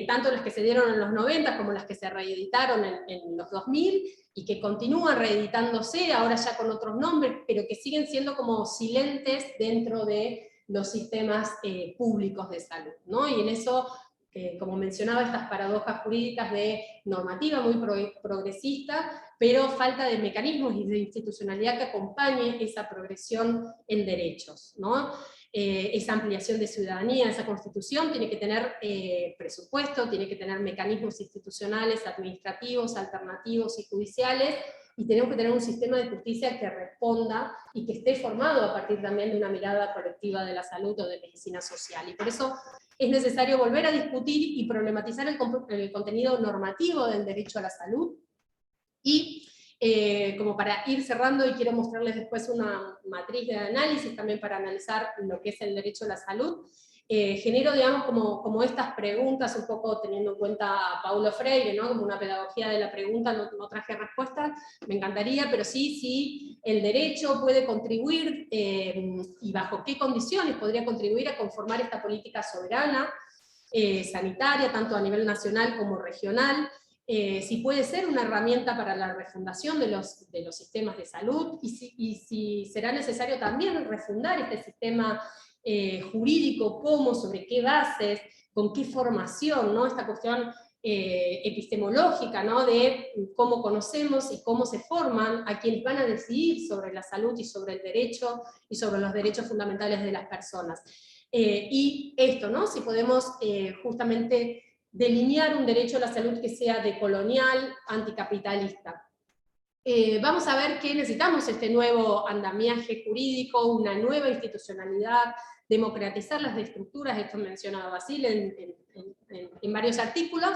tanto las que se dieron en los 90 como las que se reeditaron en los 2000, y que continúan reeditándose, ahora ya con otros nombres, pero que siguen siendo como silentes dentro de los sistemas públicos de salud, ¿no? Y en eso, como mencionaba, estas paradojas jurídicas de normativa muy progresista, pero falta de mecanismos y de institucionalidad que acompañe esa progresión en derechos, ¿no? Esa ampliación de ciudadanía, esa constitución tiene que tener presupuesto, tiene que tener mecanismos institucionales, administrativos, alternativos y judiciales, y tenemos que tener un sistema de justicia que responda y que esté formado a partir también de una mirada colectiva de la salud o de medicina social. Y por eso es necesario volver a discutir y problematizar el contenido normativo del derecho a la salud. Y como para ir cerrando, y quiero mostrarles después una matriz de análisis también para analizar lo que es el derecho a la salud, genero, digamos, como estas preguntas, un poco teniendo en cuenta a Paulo Freire, ¿no? Como una pedagogía de la pregunta, no traje respuestas, me encantaría, pero sí el derecho puede contribuir, y bajo qué condiciones podría contribuir a conformar esta política soberana, sanitaria, tanto a nivel nacional como regional, si puede ser una herramienta para la refundación de los sistemas de salud, y si será necesario también refundar este sistema jurídico, cómo, sobre qué bases, con qué formación, ¿no? Esta cuestión epistemológica, ¿no? De cómo conocemos y cómo se forman a quienes van a decidir sobre la salud y sobre el derecho y sobre los derechos fundamentales de las personas. Y esto, ¿no? Si podemos justamente delinear un derecho a la salud que sea decolonial, anticapitalista. Vamos a ver que necesitamos este nuevo andamiaje jurídico, una nueva institucionalidad, democratizar las estructuras, esto mencionaba Basile en varios artículos,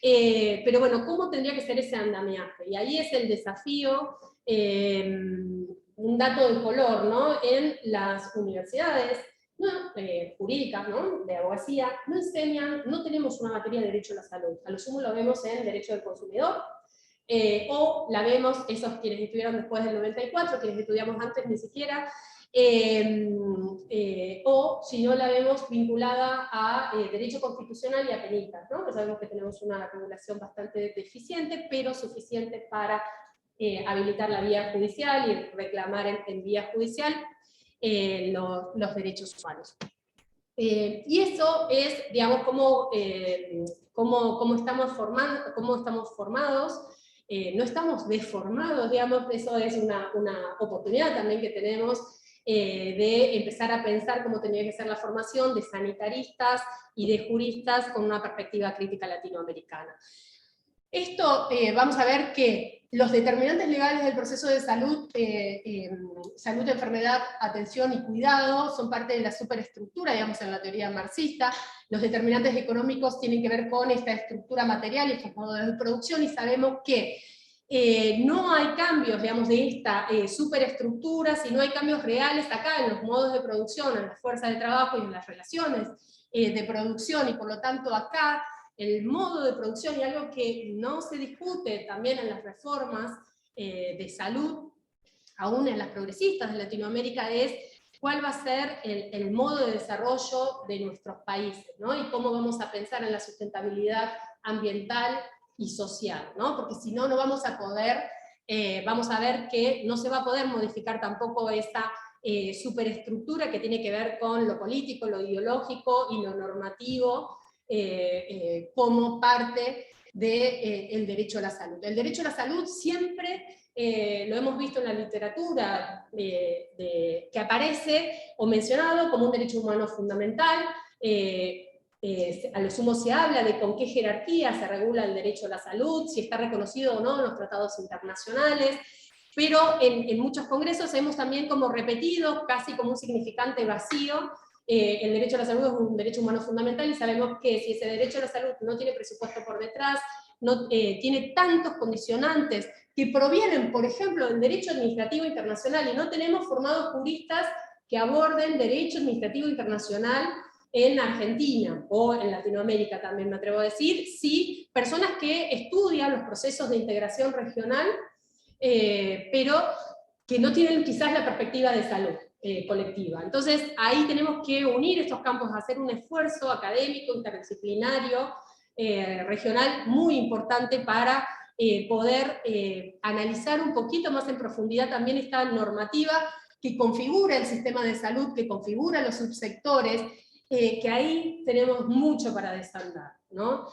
pero bueno, ¿cómo tendría que ser ese andamiaje? Y ahí es el desafío, un dato de color, ¿no? En las universidades jurídicas, ¿no? De abogacía, no enseñan, no tenemos una materia de derecho a la salud, a lo sumo lo vemos en derecho del consumidor, o la vemos, esos quienes estudiaron después del 94, quienes estudiamos antes ni siquiera, o si no la vemos vinculada a derecho constitucional y a penitas, ¿no? Que sabemos que tenemos una regulación bastante deficiente, pero suficiente para habilitar la vía judicial y reclamar en vía judicial los derechos humanos. Y eso es, digamos, cómo estamos formados. No estamos deformados, digamos, eso es una oportunidad también que tenemos de empezar a pensar cómo tendría que ser la formación de sanitaristas y de juristas con una perspectiva crítica latinoamericana. Esto, vamos a ver que los determinantes legales del proceso de salud, salud, enfermedad, atención y cuidado, son parte de la superestructura, digamos, en la teoría marxista. Los determinantes económicos tienen que ver con esta estructura material y estos modos de producción, y sabemos que no hay cambios, digamos, de esta superestructura, si no hay cambios reales acá en los modos de producción, en la fuerza de trabajo y en las relaciones de producción, y por lo tanto acá el modo de producción, y algo que no se discute también en las reformas de salud, aún en las progresistas de Latinoamérica, es cuál va a ser el modo de desarrollo de nuestros países, ¿no? Y cómo vamos a pensar en la sustentabilidad ambiental y social, ¿no? Porque si no, no vamos a poder, vamos a ver que no se va a poder modificar tampoco esta superestructura que tiene que ver con lo político, lo ideológico y lo normativo, como parte del derecho a la salud. El derecho a la salud siempre, lo hemos visto en la literatura, que aparece o mencionado como un derecho humano fundamental. A lo sumo se habla de con qué jerarquía se regula el derecho a la salud, si está reconocido o no en los tratados internacionales, pero en muchos congresos hemos también como repetido, casi como un significante vacío, el derecho a la salud es un derecho humano fundamental, y sabemos que si ese derecho a la salud no tiene presupuesto por detrás, no tiene tantos condicionantes que provienen, por ejemplo, del derecho administrativo internacional, y no tenemos formados juristas que aborden derecho administrativo internacional en Argentina, o en Latinoamérica también me atrevo a decir, sí, personas que estudian los procesos de integración regional, pero que no tienen quizás la perspectiva de salud colectiva. Entonces ahí tenemos que unir estos campos, hacer un esfuerzo académico, interdisciplinario, regional, muy importante para poder analizar un poquito más en profundidad también esta normativa que configura el sistema de salud, que configura los subsectores, que ahí tenemos mucho para desandar, ¿no?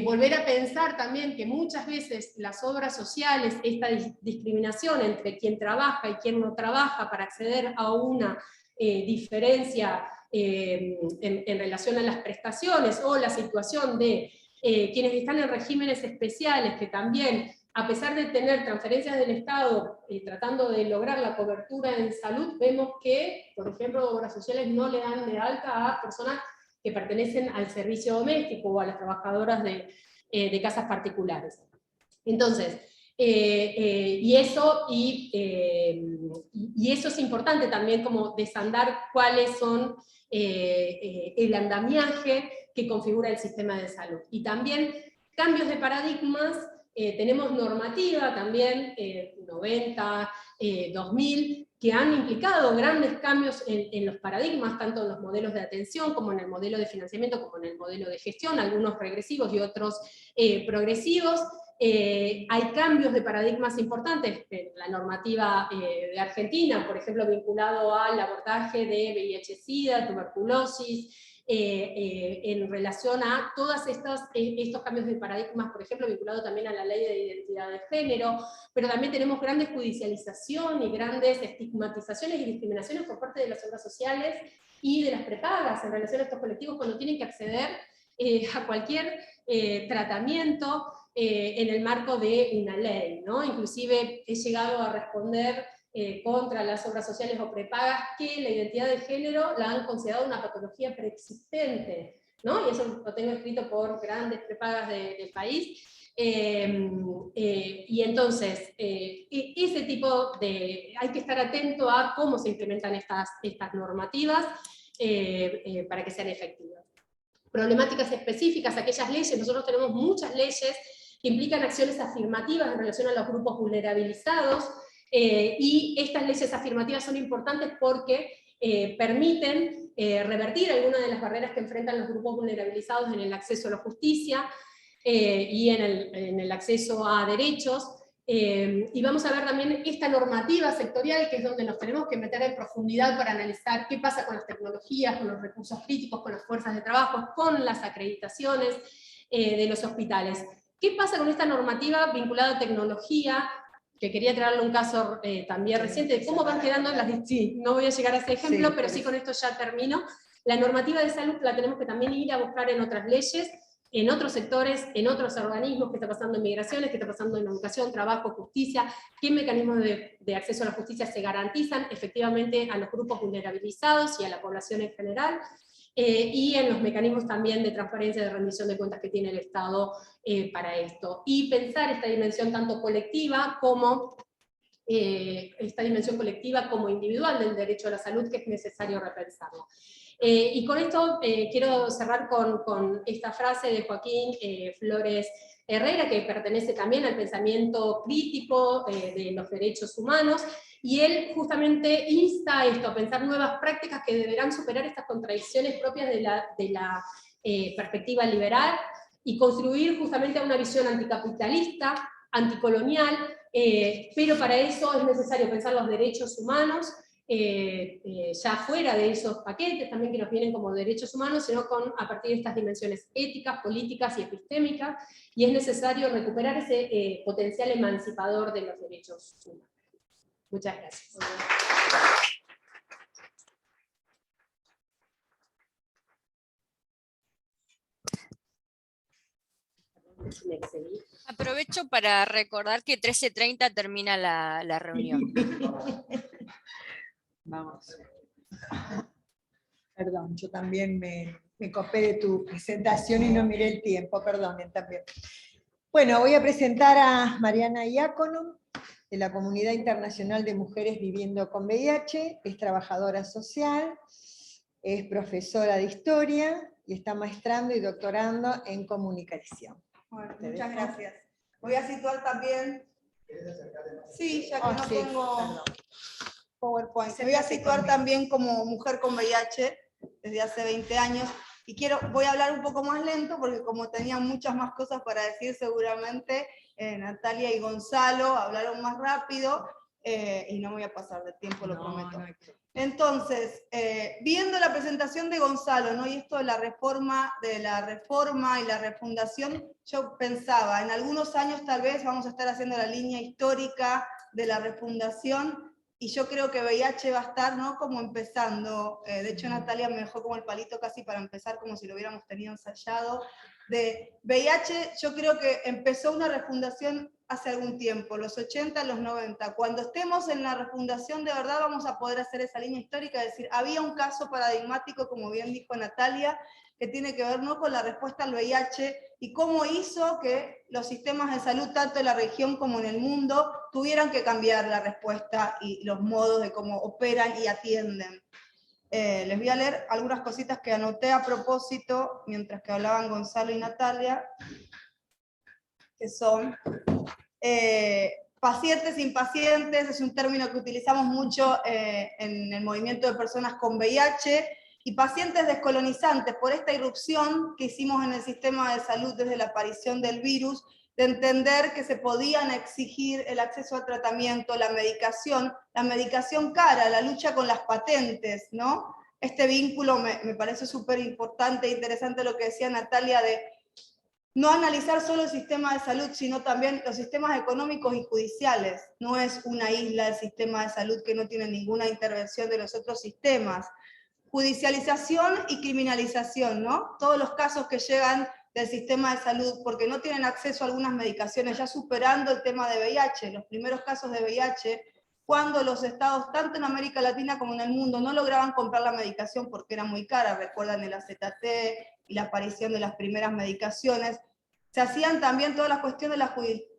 Volver a pensar también que muchas veces las obras sociales, esta discriminación entre quien trabaja y quien no trabaja para acceder a una diferencia en relación a las prestaciones, o la situación de quienes están en regímenes especiales, que también, a pesar de tener transferencias del Estado tratando de lograr la cobertura en salud, vemos que, por ejemplo, obras sociales no le dan de alta a personas que pertenecen al servicio doméstico o a las trabajadoras de casas particulares. Entonces, y eso es importante también, como desandar cuáles son el andamiaje que configura el sistema de salud. Y también cambios de paradigmas Tenemos normativa también, 90, 2000, que han implicado grandes cambios en los paradigmas, tanto en los modelos de atención, como en el modelo de financiamiento, como en el modelo de gestión, algunos regresivos y otros progresivos. Hay cambios de paradigmas importantes en la normativa de Argentina, por ejemplo, vinculado al abordaje de VIH-Sida, tuberculosis, en relación a todos estos cambios de paradigmas, por ejemplo, vinculado también a la ley de identidad de género, pero también tenemos grandes judicialización y grandes estigmatizaciones y discriminaciones por parte de las obras sociales y de las prepagas en relación a estos colectivos cuando tienen que acceder a cualquier tratamiento en el marco de una ley, ¿no? Inclusive he llegado a responder contra las obras sociales o prepagas que la identidad de género la han considerado una patología preexistente, ¿no? Y eso lo tengo escrito por grandes prepagas del país. Y entonces, ese tipo de... hay que estar atento a cómo se implementan estas normativas para que sean efectivas. Problemáticas específicas, aquellas leyes, nosotros tenemos muchas leyes que implican acciones afirmativas en relación a los grupos vulnerabilizados, y estas leyes afirmativas son importantes porque permiten revertir algunas de las barreras que enfrentan los grupos vulnerabilizados en el acceso a la justicia y en el acceso a derechos. Y vamos a ver también esta normativa sectorial, que es donde nos tenemos que meter en profundidad para analizar qué pasa con las tecnologías, con los recursos críticos, con las fuerzas de trabajo, con las acreditaciones de los hospitales. ¿Qué pasa con esta normativa vinculada a tecnología? Que quería traerle un caso también reciente, de cómo van quedando las... Sí, no voy a llegar a ese ejemplo, sí, pero sí con esto ya termino. La normativa de salud la tenemos que también ir a buscar en otras leyes, en otros sectores, en otros organismos, qué está pasando en migraciones, qué está pasando en educación, trabajo, justicia, qué mecanismos de acceso a la justicia se garantizan efectivamente a los grupos vulnerabilizados y a la población en general, y en los mecanismos también de transparencia, de rendición de cuentas que tiene el Estado para esto. Y pensar esta dimensión tanto colectiva como individual del derecho a la salud, que es necesario repensarlo. Y con esto quiero cerrar con esta frase de Joaquín Flores Herrera, que pertenece también al pensamiento crítico de los derechos humanos, y él justamente insta a esto, a pensar nuevas prácticas que deberán superar estas contradicciones propias de la perspectiva liberal, y construir justamente una visión anticapitalista, anticolonial, pero para eso es necesario pensar los derechos humanos, ya fuera de esos paquetes también que nos vienen como derechos humanos, sino a partir de estas dimensiones éticas, políticas y epistémicas, y es necesario recuperar ese potencial emancipador de los derechos humanos. Muchas gracias. Aprovecho para recordar que 13:30 termina la reunión. Vamos. Perdón, yo también me copé de tu presentación y no miré el tiempo, perdonen también. Bueno, voy a presentar a Mariana Iacono, de la Comunidad Internacional de Mujeres Viviendo con VIH, es trabajadora social, es profesora de historia y está maestrando y doctorando en comunicación. Bueno, muchas gracias. Voy a situar también... Sí, ya que no sí, tengo perdón. PowerPoint. Me voy a situar también como mujer con VIH desde hace 20 años. Y voy a hablar un poco más lento porque como tenía muchas más cosas para decir seguramente, Natalia y Gonzalo hablaron más rápido y no me voy a pasar de tiempo, lo prometo. No. Entonces, viendo la presentación de Gonzalo, ¿no? Y esto de la reforma y la refundación, yo pensaba, en algunos años tal vez vamos a estar haciendo la línea histórica de la refundación, y yo creo que VIH va a estar, ¿no? Como empezando. De hecho, Natalia me dejó como el palito casi para empezar, como si lo hubiéramos tenido ensayado. De VIH, yo creo que empezó una refundación hace algún tiempo, los 80, los 90. Cuando estemos en la refundación, de verdad vamos a poder hacer esa línea histórica, es decir, había un caso paradigmático, como bien dijo Natalia, que tiene que ver, ¿no? Con la respuesta al VIH y cómo hizo que los sistemas de salud, tanto en la región como en el mundo, tuvieran que cambiar la respuesta y los modos de cómo operan y atienden. Les voy a leer algunas cositas que anoté a propósito, mientras que hablaban Gonzalo y Natalia, que son pacientes impacientes, es un término que utilizamos mucho en el movimiento de personas con VIH, y pacientes descolonizantes, por esta irrupción que hicimos en el sistema de salud desde la aparición del virus, de entender que se podían exigir el acceso al tratamiento, la medicación cara, la lucha con las patentes, ¿no? Este vínculo me parece súper importante e interesante lo que decía Natalia de no analizar solo el sistema de salud, sino también los sistemas económicos y judiciales. No es una isla el sistema de salud que no tiene ninguna intervención de los otros sistemas. Judicialización y criminalización, ¿no? Todos los casos que llegan del sistema de salud porque no tienen acceso a algunas medicaciones, ya superando el tema de VIH, los primeros casos de VIH, cuando los estados, tanto en América Latina como en el mundo, no lograban comprar la medicación porque era muy cara, recuerdan el AZT y la aparición de las primeras medicaciones, se hacían también toda la cuestión de la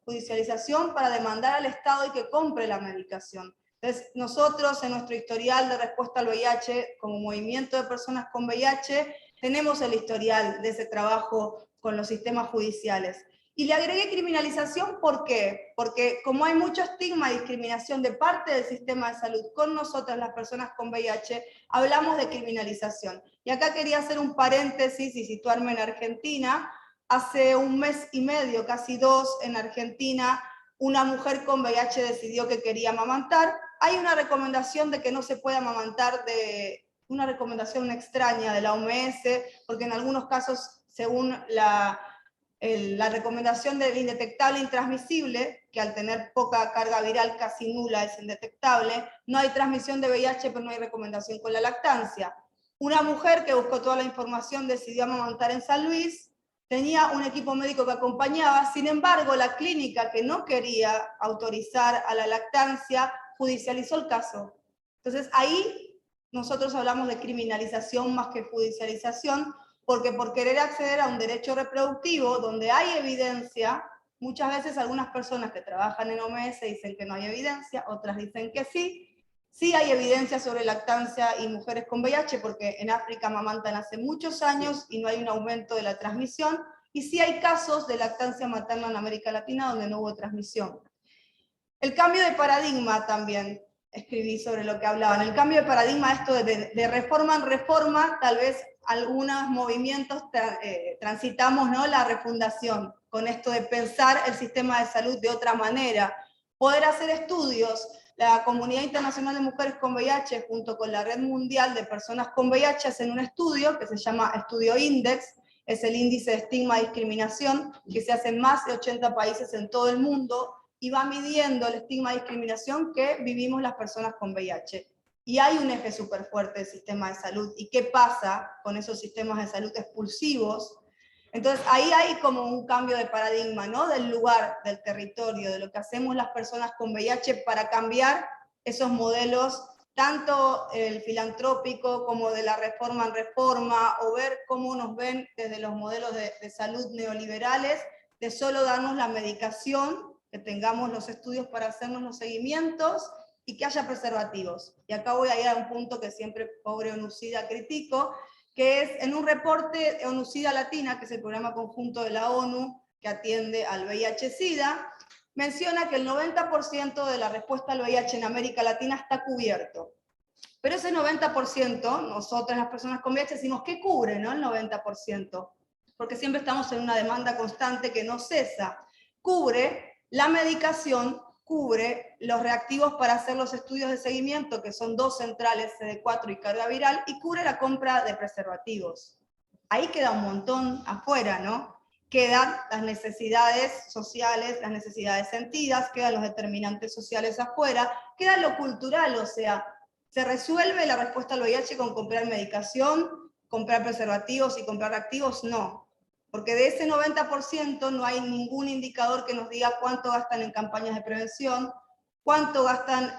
judicialización para demandar al Estado y que compre la medicación. Entonces, nosotros en nuestro historial de respuesta al VIH, como movimiento de personas con VIH, tenemos el historial de ese trabajo con los sistemas judiciales. Y le agregué criminalización, ¿por qué? Porque como hay mucho estigma y discriminación de parte del sistema de salud con nosotras, las personas con VIH, hablamos de criminalización. Y acá quería hacer un paréntesis y situarme en Argentina. Hace un mes y medio, casi 2, en Argentina, una mujer con VIH decidió que quería amamantar. Hay una recomendación de que no se puede amamantar, una recomendación extraña de la OMS, porque en algunos casos, según la recomendación del indetectable intransmisible, que al tener poca carga viral casi nula es indetectable, no hay transmisión de VIH, pero no hay recomendación con la lactancia. Una mujer que buscó toda la información decidió amamantar en San Luis, tenía un equipo médico que acompañaba, sin embargo, la clínica que no quería autorizar a la lactancia judicializó el caso. Entonces ahí nosotros hablamos de criminalización más que judicialización, porque por querer acceder a un derecho reproductivo donde hay evidencia, muchas veces algunas personas que trabajan en OMS dicen que no hay evidencia, otras dicen que sí. Sí hay evidencia sobre lactancia y mujeres con VIH, porque en África amamantan hace muchos años y no hay un aumento de la transmisión, y sí hay casos de lactancia materna en América Latina donde no hubo transmisión. El cambio de paradigma también, escribí sobre lo que hablaban, el cambio de paradigma, esto de reforma en reforma, tal vez algunos movimientos transitamos, ¿no?, la refundación, con esto de pensar el sistema de salud de otra manera, poder hacer estudios. La Comunidad Internacional de Mujeres con VIH, junto con la Red Mundial de Personas con VIH, hacen un estudio que se llama Estudio Index, es el índice de estigma y discriminación, que se hace en más de 80 países en todo el mundo, y va midiendo el estigma y discriminación que vivimos las personas con VIH. Y hay un eje súper fuerte del sistema de salud. ¿Y qué pasa con esos sistemas de salud expulsivos? Entonces ahí hay como un cambio de paradigma, ¿no?, del lugar, del territorio, de lo que hacemos las personas con VIH para cambiar esos modelos, tanto el filantrópico como de la reforma en reforma, o ver cómo nos ven desde los modelos de salud neoliberales, de solo darnos la medicación, que tengamos los estudios para hacernos los seguimientos y que haya preservativos. Y acá voy a ir a un punto que siempre pobre ONU-SIDA critico, que es en un reporte de ONU-SIDA Latina, que es el programa conjunto de la ONU que atiende al VIH-SIDA, menciona que el 90% de la respuesta al VIH en América Latina está cubierto. Pero ese 90%, nosotras las personas con VIH decimos, ¿qué cubre, no, el 90%? Porque siempre estamos en una demanda constante que no cesa. Cubre la medicación, cubre los reactivos para hacer los estudios de seguimiento, que son 2 centrales, CD4 y carga viral, y cubre la compra de preservativos. Ahí queda un montón afuera, ¿no? Quedan las necesidades sociales, las necesidades sentidas, quedan los determinantes sociales afuera, queda lo cultural, o sea, ¿se resuelve la respuesta al VIH con comprar medicación, comprar preservativos y comprar reactivos? No. Porque de ese 90% no hay ningún indicador que nos diga cuánto gastan en campañas de prevención, cuánto gastan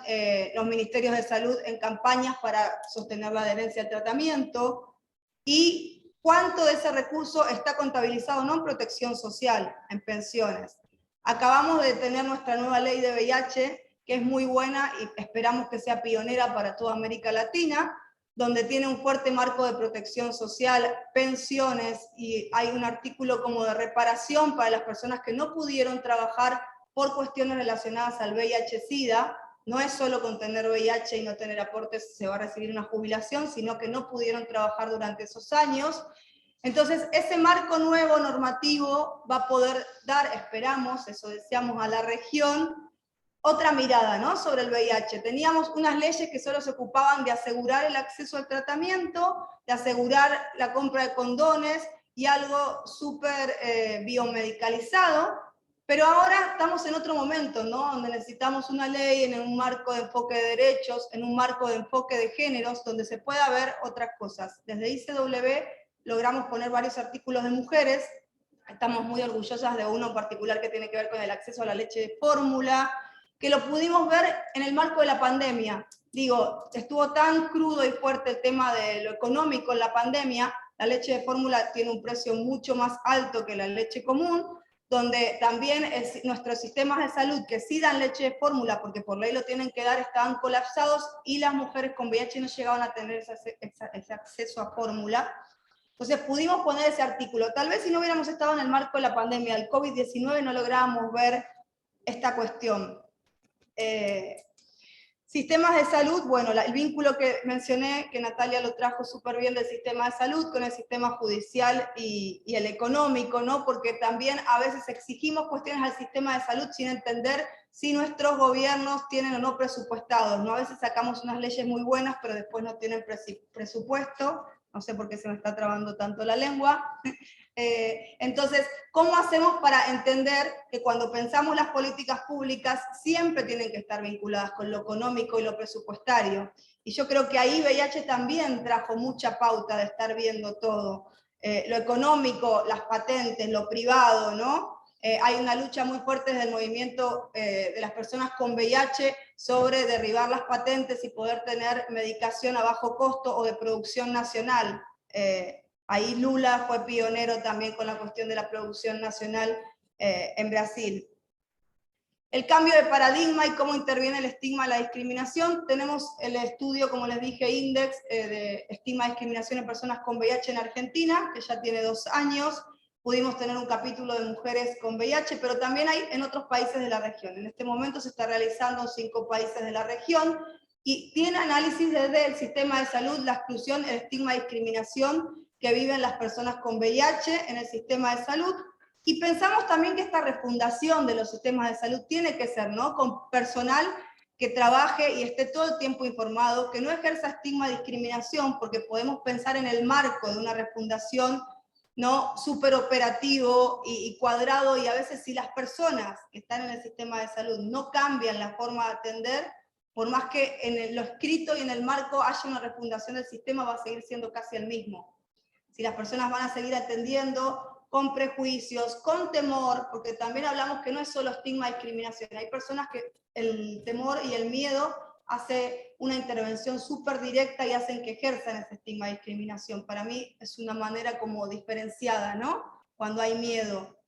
los ministerios de salud en campañas para sostener la adherencia al tratamiento, y cuánto de ese recurso está contabilizado no en protección social, en pensiones. Acabamos de tener nuestra nueva ley de VIH, que es muy buena y esperamos que sea pionera para toda América Latina, donde tiene un fuerte marco de protección social, pensiones, y hay un artículo como de reparación para las personas que no pudieron trabajar por cuestiones relacionadas al VIH-Sida. No es solo con tener VIH y no tener aportes se va a recibir una jubilación, sino que no pudieron trabajar durante esos años. Entonces, ese marco nuevo normativo va a poder dar, esperamos, eso deseamos, a la región, otra mirada, ¿no?, sobre el VIH. Teníamos unas leyes que solo se ocupaban de asegurar el acceso al tratamiento, de asegurar la compra de condones y algo súper biomedicalizado, pero ahora estamos en otro momento, ¿no?, donde necesitamos una ley en un marco de enfoque de derechos, en un marco de enfoque de géneros, donde se pueda ver otras cosas. Desde ICW logramos poner varios artículos de mujeres, estamos muy orgullosas de uno en particular que tiene que ver con el acceso a la leche de fórmula, que lo pudimos ver en el marco de la pandemia. Digo, estuvo tan crudo y fuerte el tema de lo económico en la pandemia, la leche de fórmula tiene un precio mucho más alto que la leche común, donde también nuestros sistemas de salud que sí dan leche de fórmula, porque por ley lo tienen que dar, estaban colapsados y las mujeres con VIH no llegaban a tener ese acceso a fórmula. Entonces pudimos poner ese artículo. Tal vez si no hubiéramos estado en el marco de la pandemia del COVID-19 no lográbamos ver esta cuestión. Sistemas de salud, bueno, el vínculo que mencioné, que Natalia lo trajo súper bien del sistema de salud con el sistema judicial y el económico, ¿no? Porque también a veces exigimos cuestiones al sistema de salud sin entender si nuestros gobiernos tienen o no presupuestados, ¿no? A veces sacamos unas leyes muy buenas, pero después no tienen presupuesto, no sé por qué se me está trabando tanto la lengua. Entonces, ¿cómo hacemos para entender que cuando pensamos las políticas públicas siempre tienen que estar vinculadas con lo económico y lo presupuestario? Y yo creo que ahí VIH también trajo mucha pauta de estar viendo todo. Lo económico, las patentes, lo privado, ¿no? Hay una lucha muy fuerte desde el movimiento de las personas con VIH sobre derribar las patentes y poder tener medicación a bajo costo o de producción nacional. Ahí Lula fue pionero también con la cuestión de la producción nacional en Brasil. El cambio de paradigma y cómo interviene el estigma y la discriminación. Tenemos el estudio, como les dije, Index de estigma y discriminación en personas con VIH en Argentina, que ya tiene 2 años. Pudimos tener un capítulo de mujeres con VIH, pero también hay en otros países de la región. En este momento se está realizando en 5 países de la región y tiene análisis desde el sistema de salud, la exclusión, el estigma y discriminación que viven las personas con VIH en el sistema de salud. Y pensamos también que esta refundación de los sistemas de salud tiene que ser, ¿no?, con personal que trabaje y esté todo el tiempo informado, que no ejerza estigma y discriminación, porque podemos pensar en el marco de una refundación, ¿no?, súper operativo y cuadrado, y a veces si las personas que están en el sistema de salud no cambian la forma de atender, por más que en lo escrito y en el marco haya una refundación del sistema, va a seguir siendo casi el mismo. Si las personas van a seguir atendiendo con prejuicios, con temor, porque también hablamos que no es solo estigma y discriminación, hay personas que el temor y el miedo hace una intervención súper directa y hacen que ejerzan ese estigma y discriminación. Para mí es una manera como diferenciada, ¿no?, cuando hay miedo.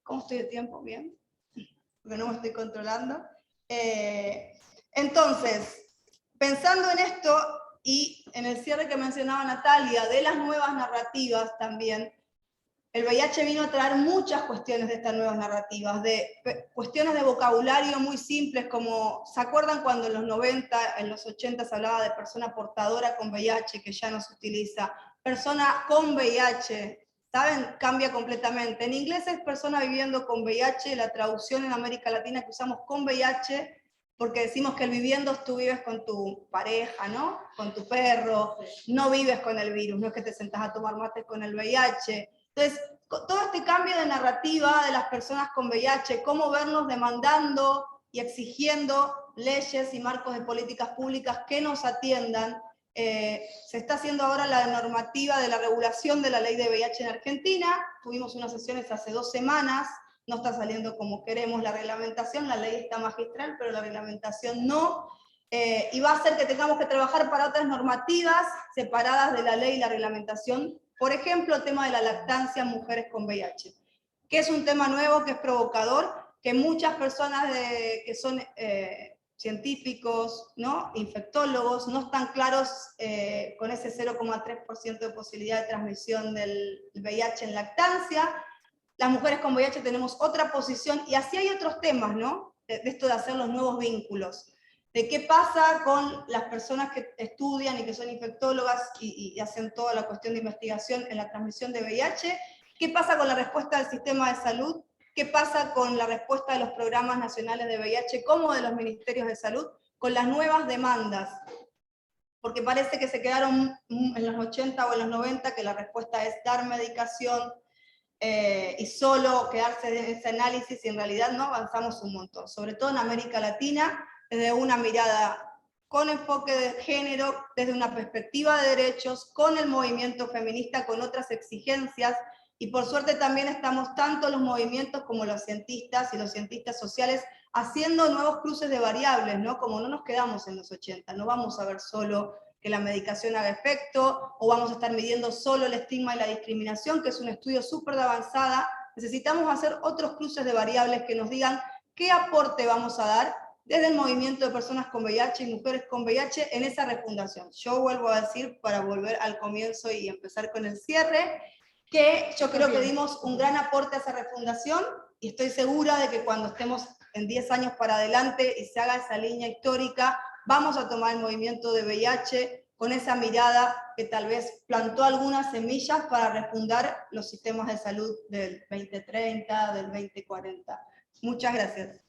¿Cómo estoy de tiempo? ¿Bien? Porque no me estoy controlando. Entonces, pensando en esto y en el cierre que mencionaba Natalia, de las nuevas narrativas también, el VIH vino a traer muchas cuestiones de estas nuevas narrativas, de cuestiones de vocabulario muy simples, como, ¿se acuerdan cuando en los 90, en los 80 se hablaba de persona portadora con VIH, que ya no se utiliza? Persona con VIH, ¿saben? Cambia completamente. En inglés es persona viviendo con VIH, la traducción en América Latina que usamos con VIH, porque decimos que el viviendo tú vives con tu pareja, ¿no?, con tu perro, no vives con el virus, no es que te sentás a tomar mate con el VIH. Entonces, todo este cambio de narrativa de las personas con VIH, cómo vernos demandando y exigiendo leyes y marcos de políticas públicas que nos atiendan, se está haciendo ahora la normativa de la regulación de la ley de VIH en Argentina. Tuvimos unas sesiones hace 2 semanas, no está saliendo como queremos la reglamentación, la ley está magistral, pero la reglamentación no. Y va a hacer que tengamos que trabajar para otras normativas separadas de la ley y la reglamentación. Por ejemplo, el tema de la lactancia en mujeres con VIH, que es un tema nuevo, que es provocador, que muchas personas que son científicos, ¿no? Infectólogos, no están claros con ese 0,3% de posibilidad de transmisión del VIH en lactancia. Las mujeres con VIH tenemos otra posición, y así hay otros temas, ¿no? De esto de hacer los nuevos vínculos. De qué pasa con las personas que estudian y que son infectólogas y hacen toda la cuestión de investigación en la transmisión de VIH. ¿Qué pasa con la respuesta del sistema de salud? ¿Qué pasa con la respuesta de los programas nacionales de VIH, como de los ministerios de salud, con las nuevas demandas? Porque parece que se quedaron en los 80 o en los 90, que la respuesta es dar medicación y solo quedarse en ese análisis, y en realidad no avanzamos un montón, sobre todo en América Latina, desde una mirada con enfoque de género, desde una perspectiva de derechos, con el movimiento feminista, con otras exigencias, y por suerte también estamos tanto los movimientos como los cientistas y los cientistas sociales haciendo nuevos cruces de variables, ¿no? Como no nos quedamos en los 80, no vamos a ver solo que la medicación haga efecto, o vamos a estar midiendo solo el estigma y la discriminación, que es un estudio súper de avanzada. Necesitamos hacer otros cruces de variables que nos digan qué aporte vamos a dar desde el movimiento de personas con VIH y mujeres con VIH en esa refundación. Yo vuelvo a decir, para volver al comienzo y empezar con el cierre, que yo creo que dimos un gran aporte a esa refundación, y estoy segura de que cuando estemos en 10 años para adelante y se haga esa línea histórica, vamos a tomar el movimiento de VIH con esa mirada que tal vez plantó algunas semillas para refundar los sistemas de salud del 2030, del 2040. Muchas gracias.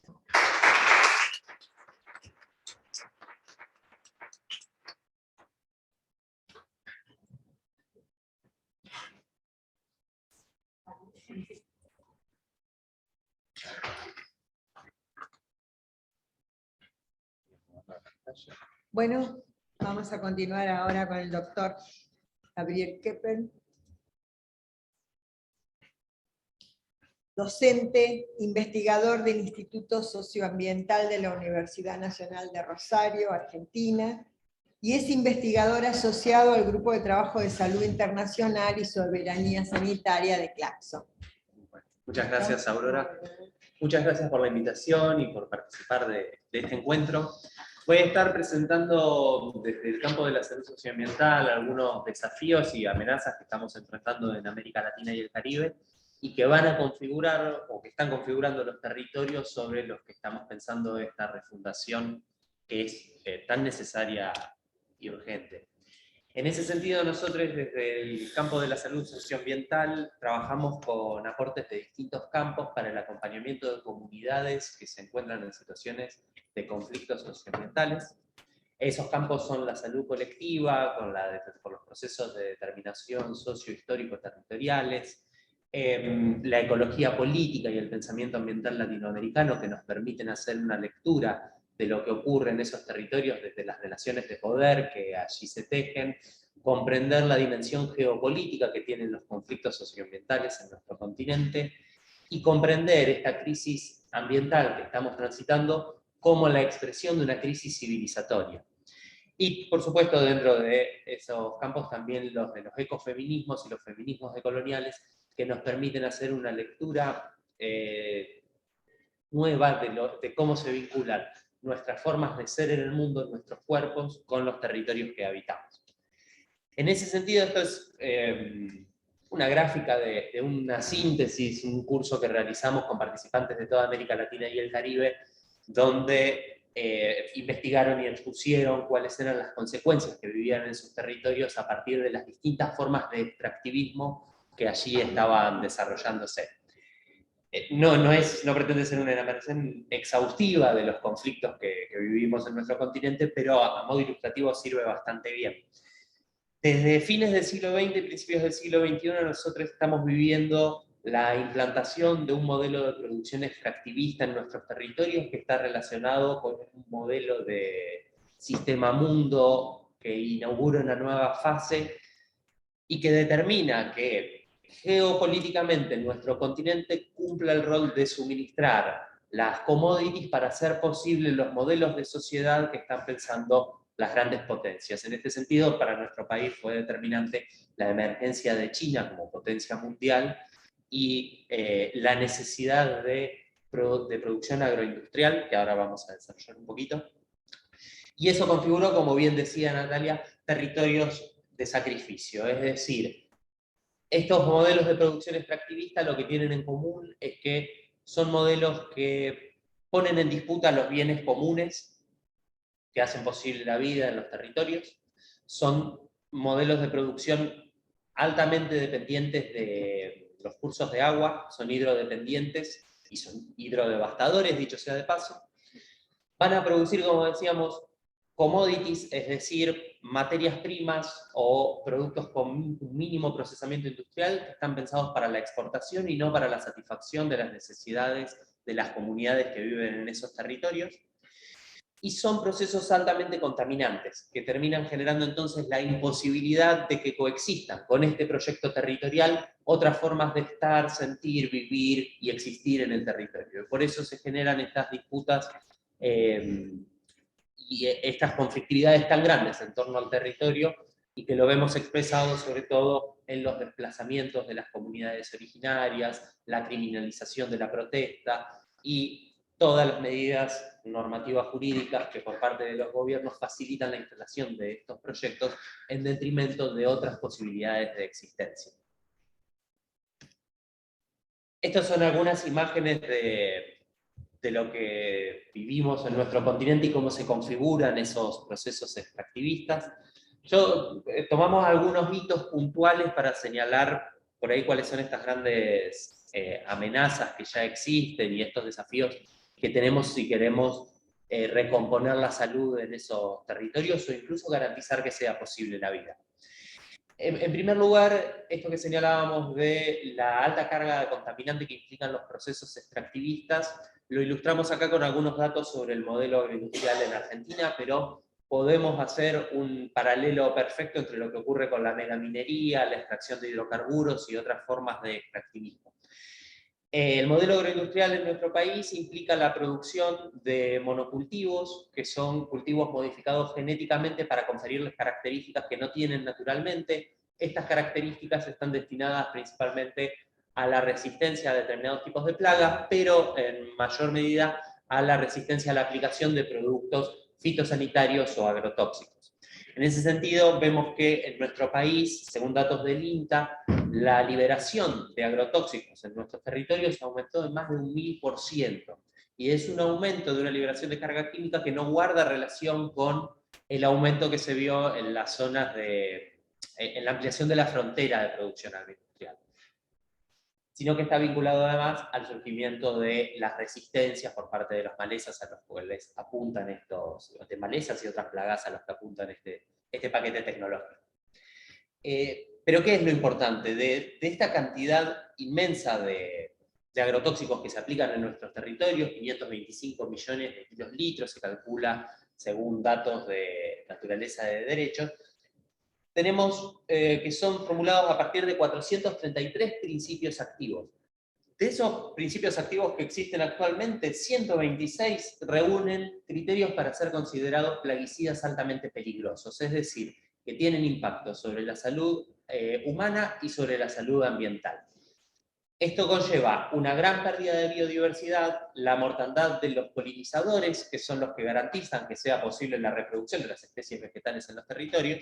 Bueno, vamos a continuar ahora con el doctor Gabriel Keppel, docente, investigador del Instituto Socioambiental de la Universidad Nacional de Rosario, Argentina, y es investigador asociado al Grupo de Trabajo de Salud Internacional y Soberanía Sanitaria de Claxo. Muchas gracias, Aurora. Muchas gracias por la invitación y por participar de este encuentro. Voy a estar presentando desde el campo de la salud socioambiental algunos desafíos y amenazas que estamos enfrentando en América Latina y el Caribe, y que van a configurar, o que están configurando los territorios sobre los que estamos pensando esta refundación, que es tan necesaria y urgente. En ese sentido, nosotros desde el campo de la salud socioambiental trabajamos con aportes de distintos campos para el acompañamiento de comunidades que se encuentran en situaciones de conflictos socioambientales. Esos campos son la salud colectiva, por los procesos de determinación socio-histórico-territoriales, la ecología política y el pensamiento ambiental latinoamericano, que nos permiten hacer una lectura de lo que ocurre en esos territorios desde las relaciones de poder que allí se tejen, comprender la dimensión geopolítica que tienen los conflictos socioambientales en nuestro continente, y comprender esta crisis ambiental que estamos transitando como la expresión de una crisis civilizatoria. Y, por supuesto, dentro de esos campos también los de los ecofeminismos y los feminismos decoloniales, que nos permiten hacer una lectura nueva de cómo se vinculan nuestras formas de ser en el mundo, nuestros cuerpos, con los territorios que habitamos. En ese sentido, esto es una gráfica de una síntesis, un curso que realizamos con participantes de toda América Latina y el Caribe, donde investigaron y expusieron cuáles eran las consecuencias que vivían en sus territorios a partir de las distintas formas de extractivismo que allí estaban desarrollándose. No pretende ser una enumeración exhaustiva de los conflictos que vivimos en nuestro continente, pero a modo ilustrativo sirve bastante bien. Desde fines del siglo XX y principios del siglo XXI, nosotros estamos viviendo la implantación de un modelo de producción extractivista en nuestros territorios que está relacionado con un modelo de sistema mundo que inaugura una nueva fase y que determina que geopolíticamente nuestro continente cumpla el rol de suministrar las commodities para hacer posibles los modelos de sociedad que están pensando las grandes potencias. En este sentido, para nuestro país fue determinante la emergencia de China como potencia mundial y la necesidad de producción agroindustrial, que ahora vamos a desarrollar un poquito, Y eso configuró, como bien decía Natalia, territorios de sacrificio. Es decir, estos modelos de producción extractivista lo que tienen en común es que son modelos que ponen en disputa los bienes comunes que hacen posible la vida en los territorios. Son modelos de producción altamente dependientes de los cursos de agua, son hidrodependientes y son hidrodevastadores, dicho sea de paso. Van a producir, como decíamos, commodities, es decir, materias primas o productos con un mínimo procesamiento industrial que están pensados para la exportación y no para la satisfacción de las necesidades de las comunidades que viven en esos territorios. Y son procesos altamente contaminantes, que terminan generando entonces la imposibilidad de que coexistan con este proyecto territorial otras formas de estar, sentir, vivir y existir en el territorio. Por eso se generan estas disputas y estas conflictividades tan grandes en torno al territorio, y que lo vemos expresado sobre todo en los desplazamientos de las comunidades originarias, la criminalización de la protesta y todas las medidas normativas jurídicas que por parte de los gobiernos facilitan la instalación de estos proyectos en detrimento de otras posibilidades de existencia. Estas son algunas imágenes de lo que vivimos en nuestro continente y cómo se configuran esos procesos extractivistas. Tomamos algunos hitos puntuales para señalar por ahí cuáles son estas grandes amenazas que ya existen y estos desafíos que tenemos si queremos recomponer la salud en esos territorios o incluso garantizar que sea posible la vida. En primer lugar, esto que señalábamos de la alta carga de contaminante que implican los procesos extractivistas, lo ilustramos acá con algunos datos sobre el modelo agroindustrial en Argentina, pero podemos hacer un paralelo perfecto entre lo que ocurre con la megaminería, la extracción de hidrocarburos y otras formas de extractivismo. El modelo agroindustrial en nuestro país implica la producción de monocultivos, que son cultivos modificados genéticamente para conferirles características que no tienen naturalmente. Estas características están destinadas principalmente a la resistencia a determinados tipos de plagas, pero en mayor medida a la resistencia a la aplicación de productos fitosanitarios o agrotóxicos. En ese sentido, vemos que en nuestro país, según datos del INTA, la liberación de agrotóxicos en nuestros territorios aumentó en más de 1000%. Y es un aumento de una liberación de carga química que no guarda relación con el aumento que se vio en las zonas en la ampliación de la frontera de producción agroindustrial, sino que está vinculado además al surgimiento de las resistencias por parte de las malezas a los cuales apuntan de malezas y otras plagas a los que apuntan este paquete tecnológico. Pero ¿qué es lo importante? De esta cantidad inmensa de agrotóxicos que se aplican en nuestros territorios, 525 millones de kilolitros se calcula según datos de naturaleza de derechos, tenemos que son formulados a partir de 433 principios activos. De esos principios activos que existen actualmente, 126 reúnen criterios para ser considerados plaguicidas altamente peligrosos, es decir, que tienen impacto sobre la salud humana y sobre la salud ambiental. Esto conlleva una gran pérdida de biodiversidad, la mortandad de los polinizadores, que son los que garantizan que sea posible la reproducción de las especies vegetales en los territorios,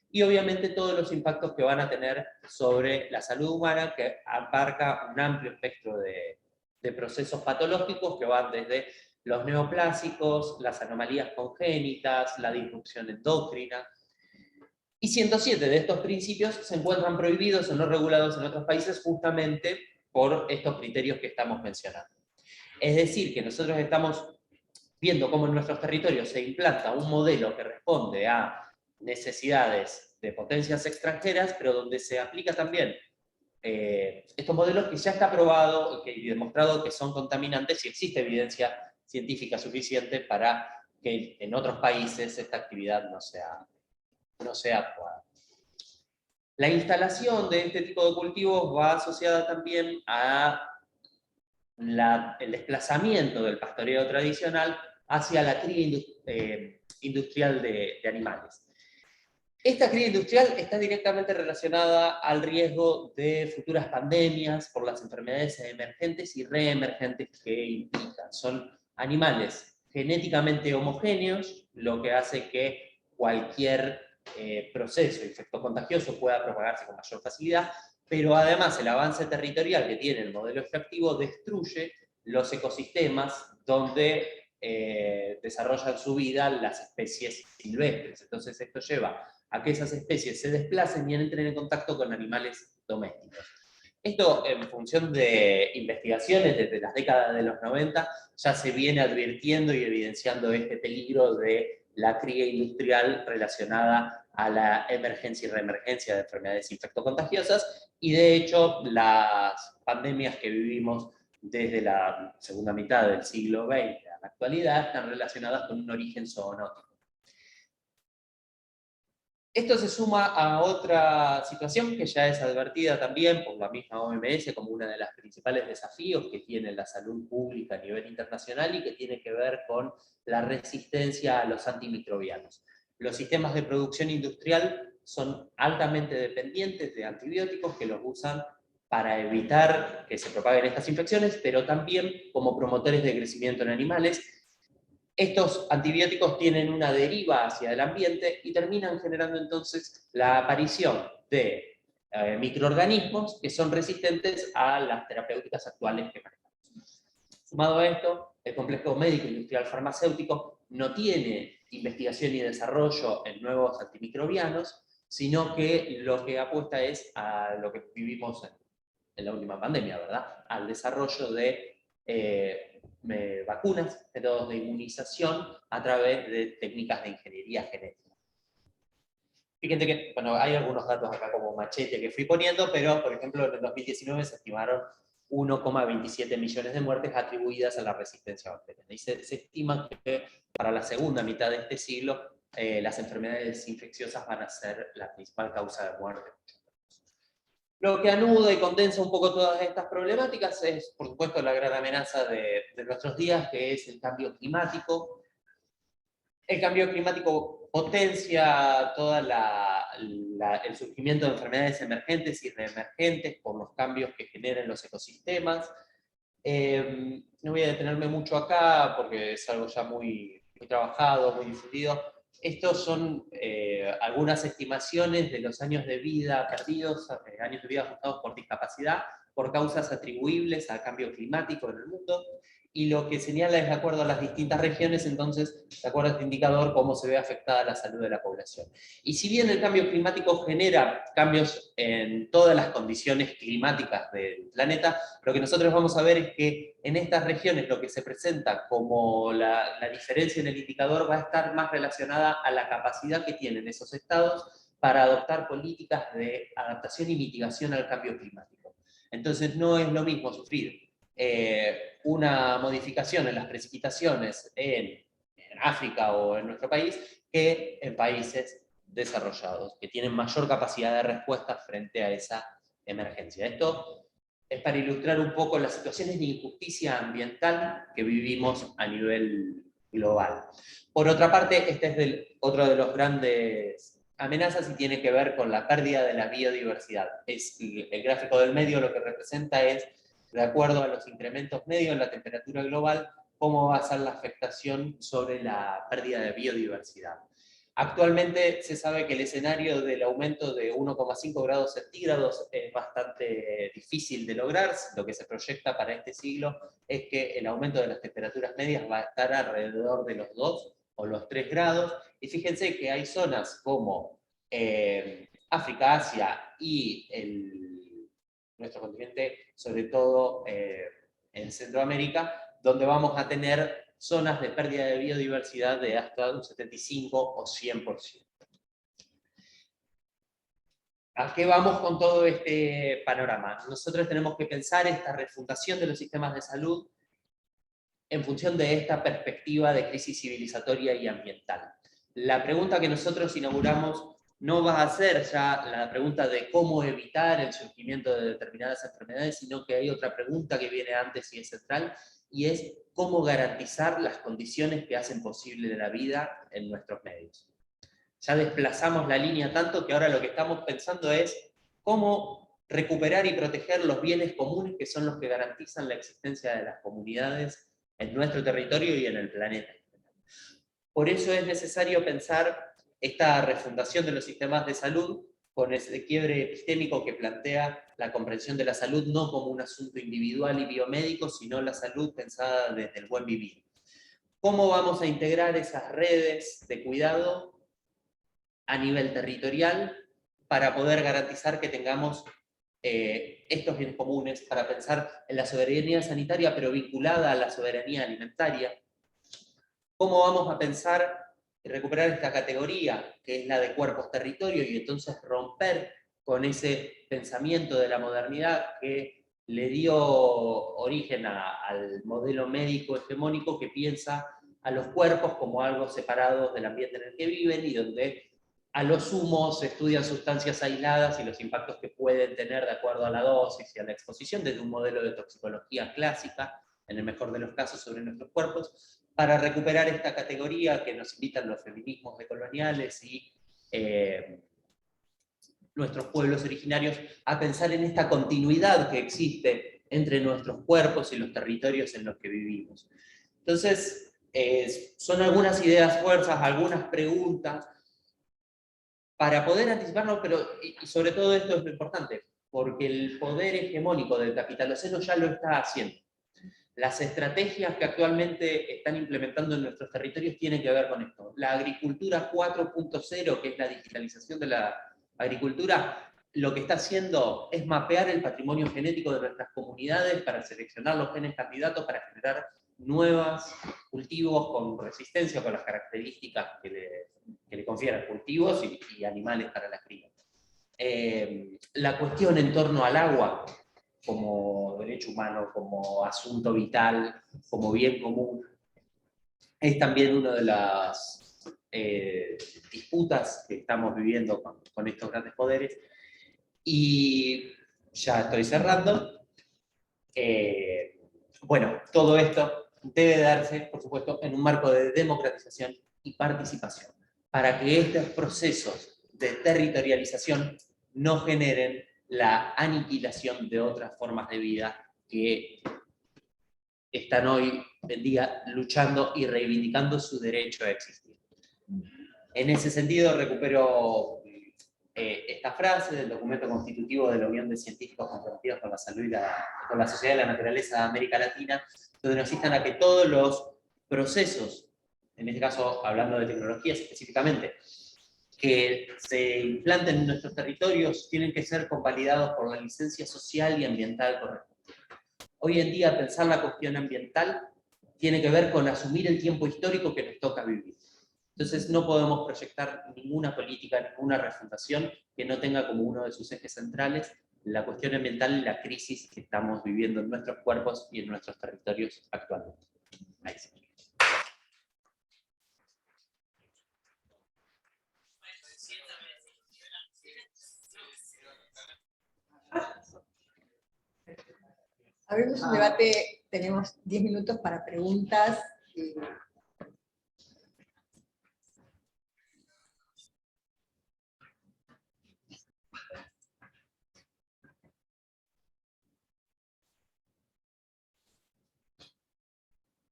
y obviamente todos los impactos que van a tener sobre la salud humana, que abarca un amplio espectro de procesos patológicos que van desde los neoplásicos, las anomalías congénitas, la disrupción endocrina. Y 107 de estos principios se encuentran prohibidos o no regulados en otros países justamente por estos criterios que estamos mencionando. Es decir, que nosotros estamos viendo cómo en nuestros territorios se implanta un modelo que responde a necesidades de potencias extranjeras, pero donde se aplica también estos modelos que ya está probado y demostrado que son contaminantes y existe evidencia científica suficiente para que en otros países esta actividad no sea actuada. La instalación de este tipo de cultivos va asociada también a el desplazamiento del pastoreo tradicional hacia la cría industrial de animales. Esta cría industrial está directamente relacionada al riesgo de futuras pandemias por las enfermedades emergentes y reemergentes que implican. Son animales genéticamente homogéneos, lo que hace que cualquier proceso infectocontagioso pueda propagarse con mayor facilidad, pero además el avance territorial que tiene el modelo extractivo destruye los ecosistemas donde desarrollan su vida las especies silvestres. Entonces esto lleva a que esas especies se desplacen y entren en contacto con animales domésticos. Esto, en función de investigaciones desde las décadas de los 90, ya se viene advirtiendo y evidenciando este peligro de la cría industrial relacionada a la emergencia y reemergencia de enfermedades infectocontagiosas, y de hecho las pandemias que vivimos desde la segunda mitad del siglo XX a la actualidad están relacionadas con un origen zoonótico. Esto se suma a otra situación que ya es advertida también por la misma OMS como uno de los principales desafíos que tiene la salud pública a nivel internacional y que tiene que ver con la resistencia a los antimicrobianos. Los sistemas de producción industrial son altamente dependientes de antibióticos que los usan para evitar que se propaguen estas infecciones, pero también como promotores de crecimiento en animales. Estos antibióticos tienen una deriva hacia el ambiente y terminan generando entonces la aparición de microorganismos que son resistentes a las terapéuticas actuales que manejamos. Sumado a esto, el complejo médico industrial farmacéutico no tiene investigación y desarrollo en nuevos antimicrobianos, sino que lo que apuesta es a lo que vivimos en la última pandemia, ¿verdad? Al desarrollo de vacunas, métodos de inmunización a través de técnicas de ingeniería genética. Fíjense que, bueno, hay algunos datos acá como machete que fui poniendo, pero por ejemplo en el 2019 se estimaron 1,27 millones de muertes atribuidas a la resistencia bacteriana. Y se estima que para la segunda mitad de este siglo las enfermedades infecciosas van a ser la principal causa de muerte. Lo que anuda y condensa un poco todas estas problemáticas es, por supuesto, la gran amenaza de nuestros días, que es el cambio climático. El cambio climático potencia todo el surgimiento de enfermedades emergentes y reemergentes por los cambios que generan los ecosistemas. No voy a detenerme mucho acá porque es algo ya muy trabajado, muy difundido. Estos son algunas estimaciones de los años de vida perdidos, años de vida afectados por discapacidad, por causas atribuibles al cambio climático en el mundo, y lo que señala es, de acuerdo a las distintas regiones, entonces, de acuerdo a este indicador, cómo se ve afectada la salud de la población. Y si bien el cambio climático genera cambios en todas las condiciones climáticas del planeta, lo que nosotros vamos a ver es que en estas regiones lo que se presenta como la diferencia en el indicador va a estar más relacionada a la capacidad que tienen esos estados para adoptar políticas de adaptación y mitigación al cambio climático. Entonces no es lo mismo sufrir una modificación en las precipitaciones en África o en nuestro país que en países desarrollados, que tienen mayor capacidad de respuesta frente a esa emergencia. Esto es para ilustrar un poco las situaciones de injusticia ambiental que vivimos a nivel global. Por otra parte, este es otro de los grandes amenazas y tiene que ver con la pérdida de la biodiversidad. El gráfico del medio lo que representa es, de acuerdo a los incrementos medios en la temperatura global, cómo va a ser la afectación sobre la pérdida de biodiversidad. Actualmente se sabe que el escenario del aumento de 1,5 grados centígrados es bastante difícil de lograr. Lo que se proyecta para este siglo es que el aumento de las temperaturas medias va a estar alrededor de los 2 o los 3 grados. Y fíjense que hay zonas como África, Asia y nuestro continente, sobre todo en Centroamérica, donde vamos a tener zonas de pérdida de biodiversidad de hasta un 75 o 100%. ¿A qué vamos con todo este panorama? Nosotros tenemos que pensar esta refundación de los sistemas de salud en función de esta perspectiva de crisis civilizatoria y ambiental. La pregunta que nosotros inauguramos no va a ser ya la pregunta de cómo evitar el surgimiento de determinadas enfermedades, sino que hay otra pregunta que viene antes y es central, y es cómo garantizar las condiciones que hacen posible la vida en nuestros medios. Ya desplazamos la línea tanto que ahora lo que estamos pensando es cómo recuperar y proteger los bienes comunes que son los que garantizan la existencia de las comunidades en nuestro territorio y en el planeta. Por eso es necesario pensar esta refundación de los sistemas de salud con ese quiebre epistémico que plantea la comprensión de la salud no como un asunto individual y biomédico, sino la salud pensada desde el buen vivir. ¿Cómo vamos a integrar esas redes de cuidado a nivel territorial para poder garantizar que tengamos estos bienes comunes, para pensar en la soberanía sanitaria pero vinculada a la soberanía alimentaria? ¿Cómo vamos a pensar y recuperar esta categoría que es la de cuerpos-territorio y entonces romper con ese pensamiento de la modernidad que le dio origen al modelo médico hegemónico que piensa a los cuerpos como algo separado del ambiente en el que viven y donde a lo sumo se estudian sustancias aisladas y los impactos que pueden tener de acuerdo a la dosis y a la exposición desde un modelo de toxicología clásica, en el mejor de los casos, sobre nuestros cuerpos, para recuperar esta categoría que nos invitan los feminismos decoloniales y nuestros pueblos originarios a pensar en esta continuidad que existe entre nuestros cuerpos y los territorios en los que vivimos. Entonces, son algunas ideas fuerzas, algunas preguntas, para poder anticiparnos, pero y sobre todo esto es lo importante, porque el poder hegemónico del capitaloceno ya lo está haciendo. Las estrategias que actualmente están implementando en nuestros territorios tienen que ver con esto. La agricultura 4.0, que es la digitalización de la agricultura, lo que está haciendo es mapear el patrimonio genético de nuestras comunidades para seleccionar los genes candidatos para generar nuevos cultivos con resistencia, con las características que le confieren cultivos y animales para la cría. La cuestión en torno al agua, como derecho humano, como asunto vital, como bien común, es también una de las disputas que estamos viviendo con estos grandes poderes. Y ya estoy cerrando. Bueno, todo esto debe darse, por supuesto, en un marco de democratización y participación, para que estos procesos de territorialización no generen la aniquilación de otras formas de vida que están hoy en día luchando y reivindicando su derecho a existir. En ese sentido, recupero esta frase del documento constitutivo de la Unión de Científicos Comprometidos con la Salud y con la Sociedad de la Naturaleza de América Latina, donde nos instan a que todos los procesos, en este caso hablando de tecnologías específicamente, que se implanten en nuestros territorios tienen que ser convalidados por la licencia social y ambiental correspondiente. Hoy en día pensar la cuestión ambiental tiene que ver con asumir el tiempo histórico que nos toca vivir. Entonces no podemos proyectar ninguna política, ninguna refundación que no tenga como uno de sus ejes centrales la cuestión ambiental y la crisis que estamos viviendo en nuestros cuerpos y en nuestros territorios actualmente. Ahí sí. Abrimos un debate, tenemos 10 minutos para preguntas.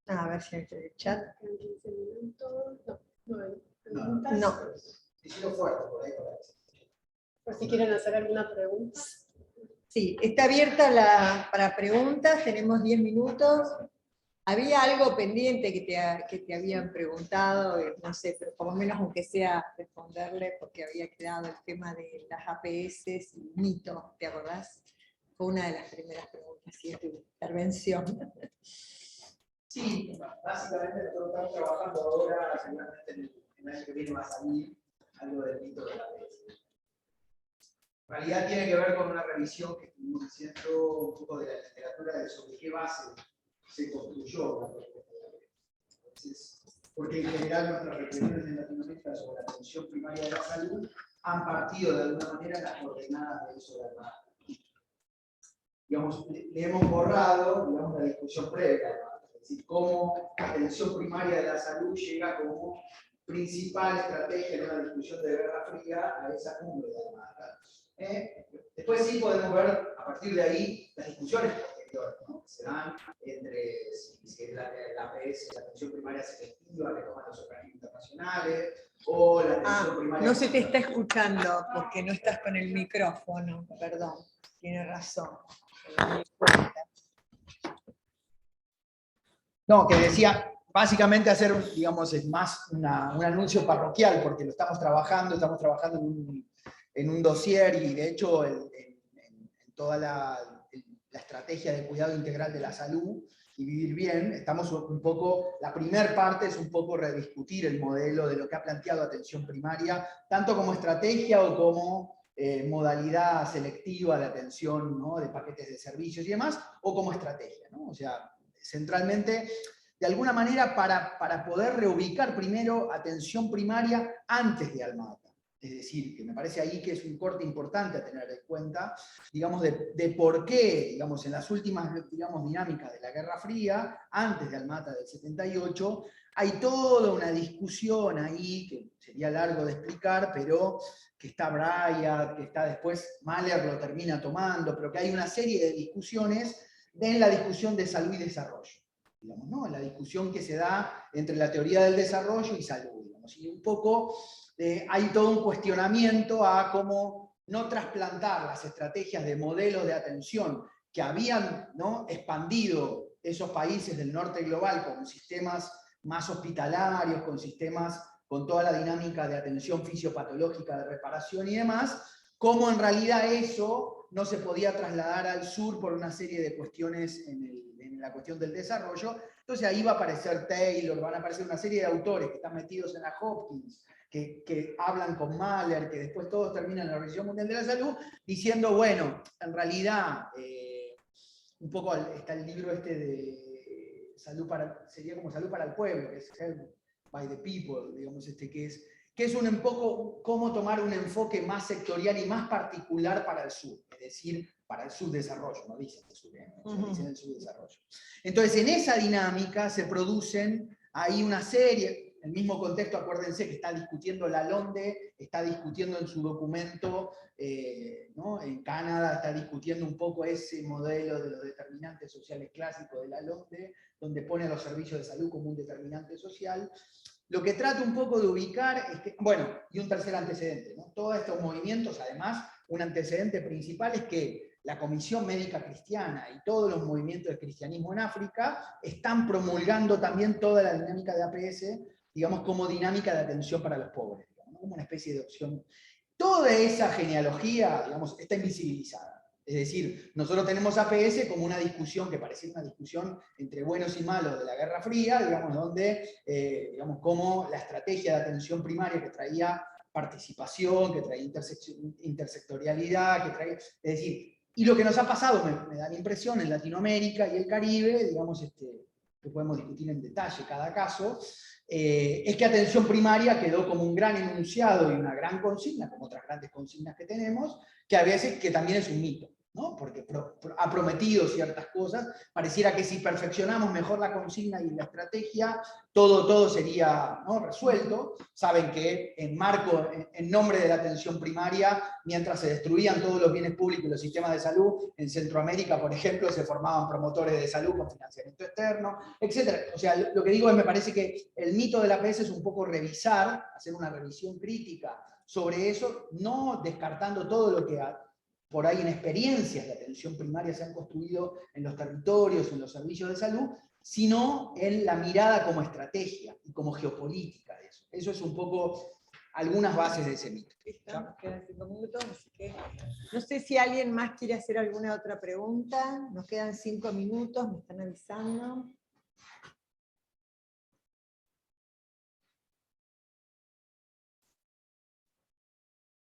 A ver si hay el chat. 15 minutos. No hay preguntas. No. Por si quieren hacer alguna pregunta. Sí, está abierta para preguntas, tenemos 10 minutos. Había algo pendiente que te habían preguntado, no sé, pero por lo menos aunque sea responderle, porque había quedado el tema de las APS y mito, ¿te acordás? Fue una de las primeras preguntas de tu intervención. Sí, básicamente nosotros estamos trabajando ahora, seguramente en el año que viene va a salir algo del mito de la APS. En realidad tiene que ver con una revisión que estuvimos haciendo un poco de la literatura de sobre qué base se construyó la propuesta de la APS. Entonces, porque en general nuestras reflexiones en Latinoamérica sobre la atención primaria de la salud han partido de alguna manera las coordenadas de eso de la digamos, le hemos borrado, digamos, la discusión previa, es decir, cómo la atención primaria de la salud llega como principal estrategia en una discusión de Guerra Fría a esa cumbre de Almagro. Después sí podemos ver, a partir de ahí, las discusiones anteriores, ¿no? Que se dan entre si es la APS, la atención primaria selectiva que toman los organismos internacionales, o la atención primaria... No se te está escuchando porque no estás con el micrófono, perdón, tiene razón. No, que decía, básicamente hacer, digamos, es más un anuncio parroquial, porque lo estamos trabajando en un dossier, y de hecho en toda la estrategia de cuidado integral de la salud y vivir bien, estamos un poco, la primera parte es un poco rediscutir el modelo de lo que ha planteado atención primaria, tanto como estrategia o como modalidad selectiva de atención, ¿no? De paquetes de servicios y demás, o como estrategia, ¿no? O sea, centralmente, de alguna manera, para poder reubicar primero atención primaria antes de Almata. Es decir, que me parece ahí que es un corte importante a tener en cuenta, digamos, de por qué, digamos, en las últimas, digamos, dinámicas de la Guerra Fría, antes de Almata del 78, hay toda una discusión ahí, que sería largo de explicar, pero que está Breyer, que está después Mahler lo termina tomando, pero que hay una serie de discusiones en la discusión de salud y desarrollo, digamos, ¿no? En la discusión que se da entre la teoría del desarrollo y salud, digamos, y un poco hay todo un cuestionamiento a cómo no trasplantar las estrategias de modelos de atención que habían, ¿no? Expandido esos países del norte global con sistemas más hospitalarios, con sistemas con toda la dinámica de atención fisiopatológica, de reparación y demás, cómo en realidad eso no se podía trasladar al sur por una serie de cuestiones en la cuestión del desarrollo. Entonces ahí va a aparecer Taylor, van a aparecer una serie de autores que están metidos en la Hopkins, que hablan con Mahler, que después todos terminan en la Organización Mundial de la Salud, diciendo, bueno, en realidad, un poco está el libro este de sería como Salud para el Pueblo, que es Health by the People, digamos, que es un poco cómo tomar un enfoque más sectorial y más particular para el sur, es decir, para el subdesarrollo, no dicen el sur, dicen el subdesarrollo. Entonces, en esa dinámica se producen ahí una serie, el mismo contexto, acuérdense que está discutiendo Lalonde, está discutiendo en su documento, ¿no? En Canadá está discutiendo un poco ese modelo de los determinantes sociales clásicos de Lalonde, donde pone a los servicios de salud como un determinante social. Lo que trato un poco de ubicar es que, bueno, y un tercer antecedente, ¿no? Todos estos movimientos, además, un antecedente principal es que la Comisión Médica Cristiana y todos los movimientos de cristianismo en África están promulgando también toda la dinámica de APS, digamos, como dinámica de atención para los pobres, digamos, como una especie de opción. Toda esa genealogía, digamos, está invisibilizada. Es decir, nosotros tenemos APS como una discusión que parecía una discusión entre buenos y malos de la Guerra Fría, digamos, donde, digamos, como la estrategia de atención primaria que traía participación, que traía intersectorialidad, que traía, es decir, y lo que nos ha pasado, me da la impresión, en Latinoamérica y el Caribe, digamos, que podemos discutir en detalle cada caso, es que atención primaria quedó como un gran enunciado y una gran consigna, como otras grandes consignas que tenemos, que a veces que también es un mito, ¿no? Porque ha prometido ciertas cosas, pareciera que si perfeccionamos mejor la consigna y la estrategia, todo sería, ¿no? Resuelto. Saben que en nombre de la atención primaria, mientras se destruían todos los bienes públicos y los sistemas de salud, en Centroamérica, por ejemplo, se formaban promotores de salud con financiamiento externo, etc. O sea, lo que digo es, me parece que el mito de la APS es un poco revisar, hacer una revisión crítica sobre eso, no descartando todo lo que por ahí en experiencias de atención primaria se han construido en los territorios, en los servicios de salud, sino en la mirada como estrategia y como geopolítica de eso. Eso es un poco algunas bases de ese mito. Nos quedan 5 minutos, así que no sé si alguien más quiere hacer alguna otra pregunta. Nos quedan 5 minutos, me están avisando.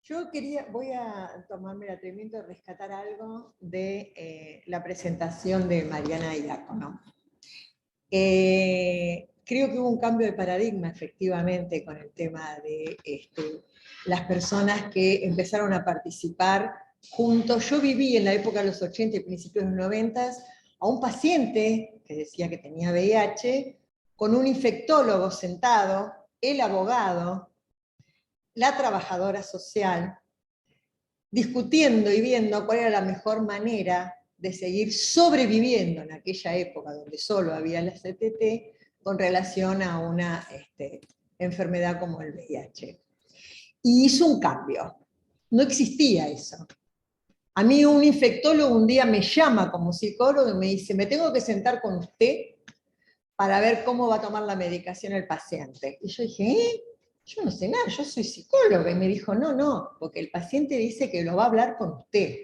Yo voy a tomarme el atrevimiento de rescatar algo de la presentación de Mariana Diácono. Creo que hubo un cambio de paradigma, efectivamente, con el tema de las personas que empezaron a participar juntos. Yo viví en la época de los 80 y principios de los 90 a un paciente que decía que tenía VIH, con un infectólogo sentado, el abogado, la trabajadora social, discutiendo y viendo cuál era la mejor manera de seguir sobreviviendo en aquella época donde solo había la CTT con relación a una enfermedad como el VIH. Y hizo un cambio. No existía eso. A mí un infectólogo un día me llama como psicólogo y me dice, me tengo que sentar con usted para ver cómo va a tomar la medicación el paciente. Y yo dije, yo no sé nada, yo soy psicóloga. Y me dijo, no, porque el paciente dice que lo va a hablar con usted.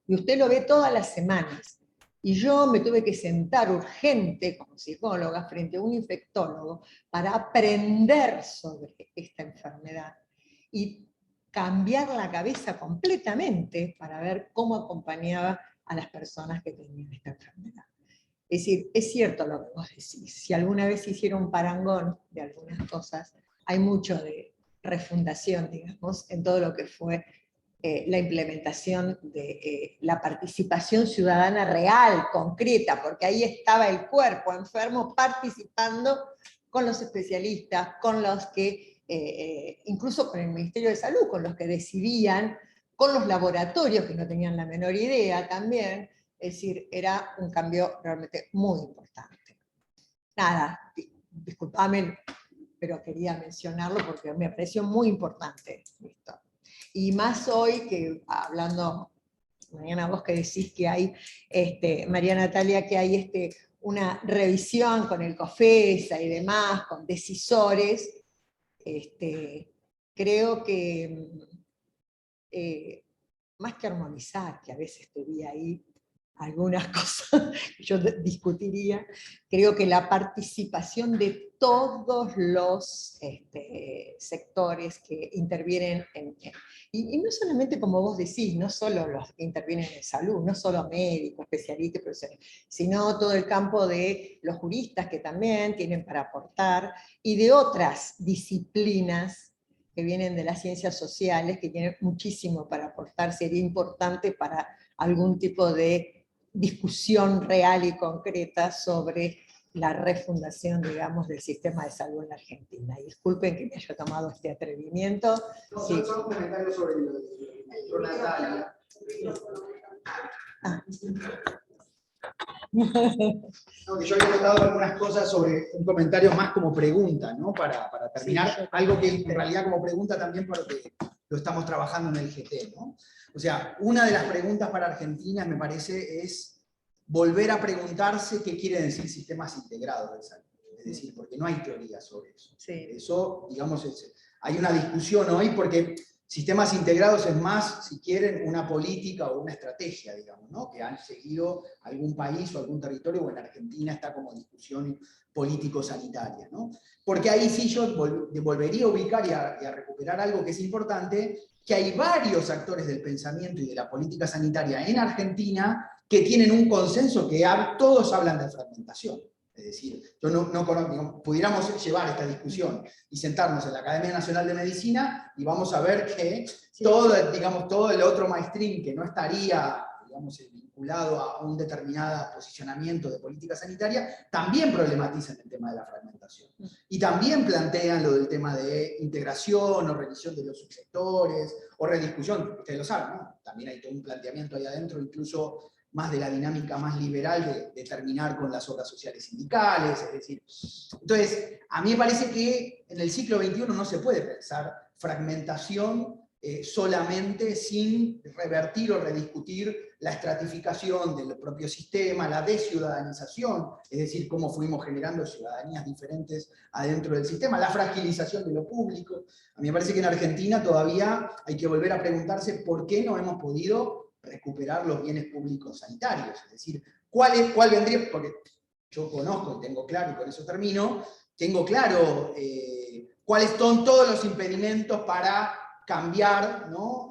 Y usted lo ve todas las semanas. Y yo me tuve que sentar urgente como psicóloga frente a un infectólogo para aprender sobre esta enfermedad y cambiar la cabeza completamente para ver cómo acompañaba a las personas que tenían esta enfermedad. Es decir, es cierto lo que vos decís, si alguna vez hicieron un parangón de algunas cosas, hay mucho de refundación, digamos, en todo lo que fue la implementación de la participación ciudadana real, concreta, porque ahí estaba el cuerpo enfermo participando con los especialistas, con los que, incluso con el Ministerio de Salud, con los que decidían, con los laboratorios que no tenían la menor idea también, es decir, era un cambio realmente muy importante. Nada, disculpame, pero quería mencionarlo porque me pareció muy importante esto. Y más hoy que, hablando, mañana vos que decís que hay, María Natalia, que hay una revisión con el COFESA y demás, con decisores, creo que más que armonizar, que a veces te vi ahí algunas cosas que yo discutiría, creo que la participación de todos los sectores que intervienen y no solamente como vos decís, no solo los que intervienen en salud, no solo médicos, especialistas, profesionales, sino todo el campo de los juristas que también tienen para aportar, y de otras disciplinas que vienen de las ciencias sociales, que tienen muchísimo para aportar, sería importante para algún tipo de discusión real y concreta sobre la refundación, digamos, del sistema de salud en la Argentina. Y disculpen que me haya tomado este atrevimiento. No, sí. solo un comentario sobre Natalia. No, que yo había notado algunas cosas sobre un comentario más como pregunta, ¿no? Para terminar, Sí, algo que en realidad como pregunta también porque lo estamos trabajando en el GT, ¿no? O sea, una de las preguntas para Argentina, me parece, es volver a preguntarse qué quiere decir sistemas integrados de salud. Es decir, porque no hay teoría sobre eso. Sí. Eso, digamos, hay una discusión hoy porque sistemas integrados es más, si quieren, una política o una estrategia, digamos, ¿no? Que han seguido algún país o algún territorio, o en Argentina está como discusión político-sanitaria, ¿no? Porque ahí sí yo volvería a ubicar y a recuperar algo que es importante, que hay varios actores del pensamiento y de la política sanitaria en Argentina que tienen un consenso que todos hablan de fragmentación. Es decir, yo no conozco, pudiéramos llevar esta discusión y sentarnos en la Academia Nacional de Medicina y vamos a ver que todo el otro mainstream que no estaría, digamos, vinculado a un determinado posicionamiento de política sanitaria, también problematizan el tema de la fragmentación. Y también plantean lo del tema de integración o revisión de los subsectores, o rediscusión, ustedes lo saben, ¿no? También hay todo un planteamiento ahí adentro, incluso más de la dinámica más liberal de terminar con las obras sociales sindicales, es decir. Entonces, a mí me parece que en el siglo XXI no se puede pensar fragmentación solamente sin revertir o rediscutir la estratificación del propio sistema, la desciudadanización, es decir, cómo fuimos generando ciudadanías diferentes adentro del sistema, la fragilización de lo público. A mí me parece que en Argentina todavía hay que volver a preguntarse por qué no hemos podido recuperar los bienes públicos sanitarios, es decir, ¿cuál vendría? Porque yo conozco y tengo claro, y con eso termino, tengo claro cuáles son todos los impedimentos para cambiar, ¿no?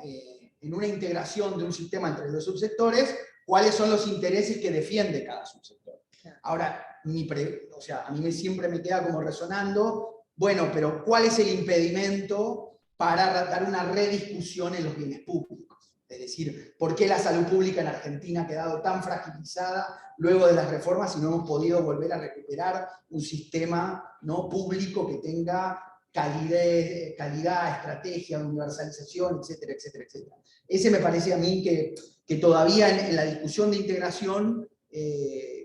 En una integración de un sistema entre los subsectores, cuáles son los intereses que defiende cada subsector. Ahora, a mí siempre me queda como resonando, bueno, pero ¿cuál es el impedimento para dar una rediscusión en los bienes públicos? Es decir, ¿por qué la salud pública en Argentina ha quedado tan fragilizada luego de las reformas y no hemos podido volver a recuperar un sistema, ¿no?, público que tenga calidad, estrategia, universalización, etcétera, etcétera, etcétera. Ese me parece a mí que todavía en la discusión de integración,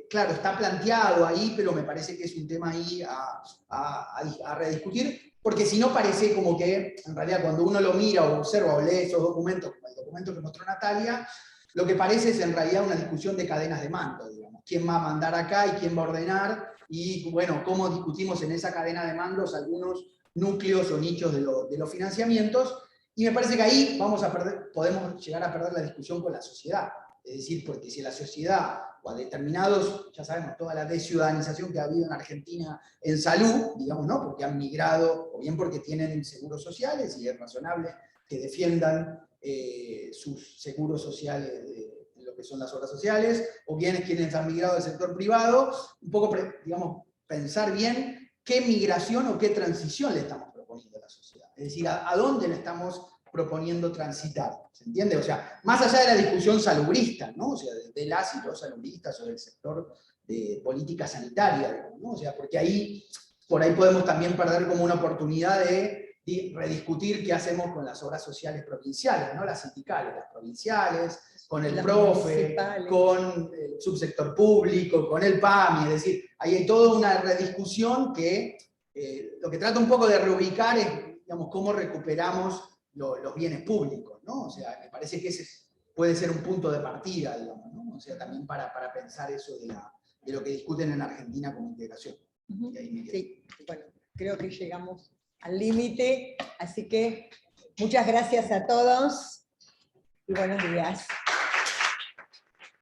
claro, está planteado ahí, pero me parece que es un tema ahí a rediscutir, porque si no parece como que, en realidad, cuando uno lo mira o observa o lee esos documentos, como el documento que mostró Natalia, lo que parece es en realidad una discusión de cadenas de mando, digamos. ¿Quién va a mandar acá y quién va a ordenar? Y, bueno, cómo discutimos en esa cadena de mandos algunos núcleos o nichos de los financiamientos, y me parece que ahí podemos llegar a perder la discusión con la sociedad. Es decir, porque si la sociedad, o a determinados, ya sabemos, toda la desciudadanización que ha habido en Argentina en salud, digamos, ¿no? Porque han migrado, o bien porque tienen seguros sociales, y es razonable que defiendan sus seguros sociales de lo que son las obras sociales, o bien quienes han migrado del sector privado, un poco, digamos, pensar bien qué migración o qué transición le estamos proponiendo a la sociedad. Es decir, a dónde le estamos proponiendo transitar, ¿se entiende? O sea, más allá de la discusión salubrista, ¿no? O sea, de las y los salubristas o del sector de política sanitaria, ¿no? O sea, porque ahí, por ahí podemos también perder como una oportunidad de rediscutir qué hacemos con las obras sociales provinciales, ¿no? Las sindicales, las provinciales, con el profe, con el subsector público, con el PAMI, es decir, ahí hay toda una rediscusión que lo que trata un poco de reubicar es, digamos, cómo recuperamos los bienes públicos, ¿no? O sea, me parece que ese puede ser un punto de partida, digamos, ¿no? O sea, también para pensar eso de lo que discuten en Argentina como integración. Sí, bueno, creo que llegamos al límite, así que muchas gracias a todos y buenos días.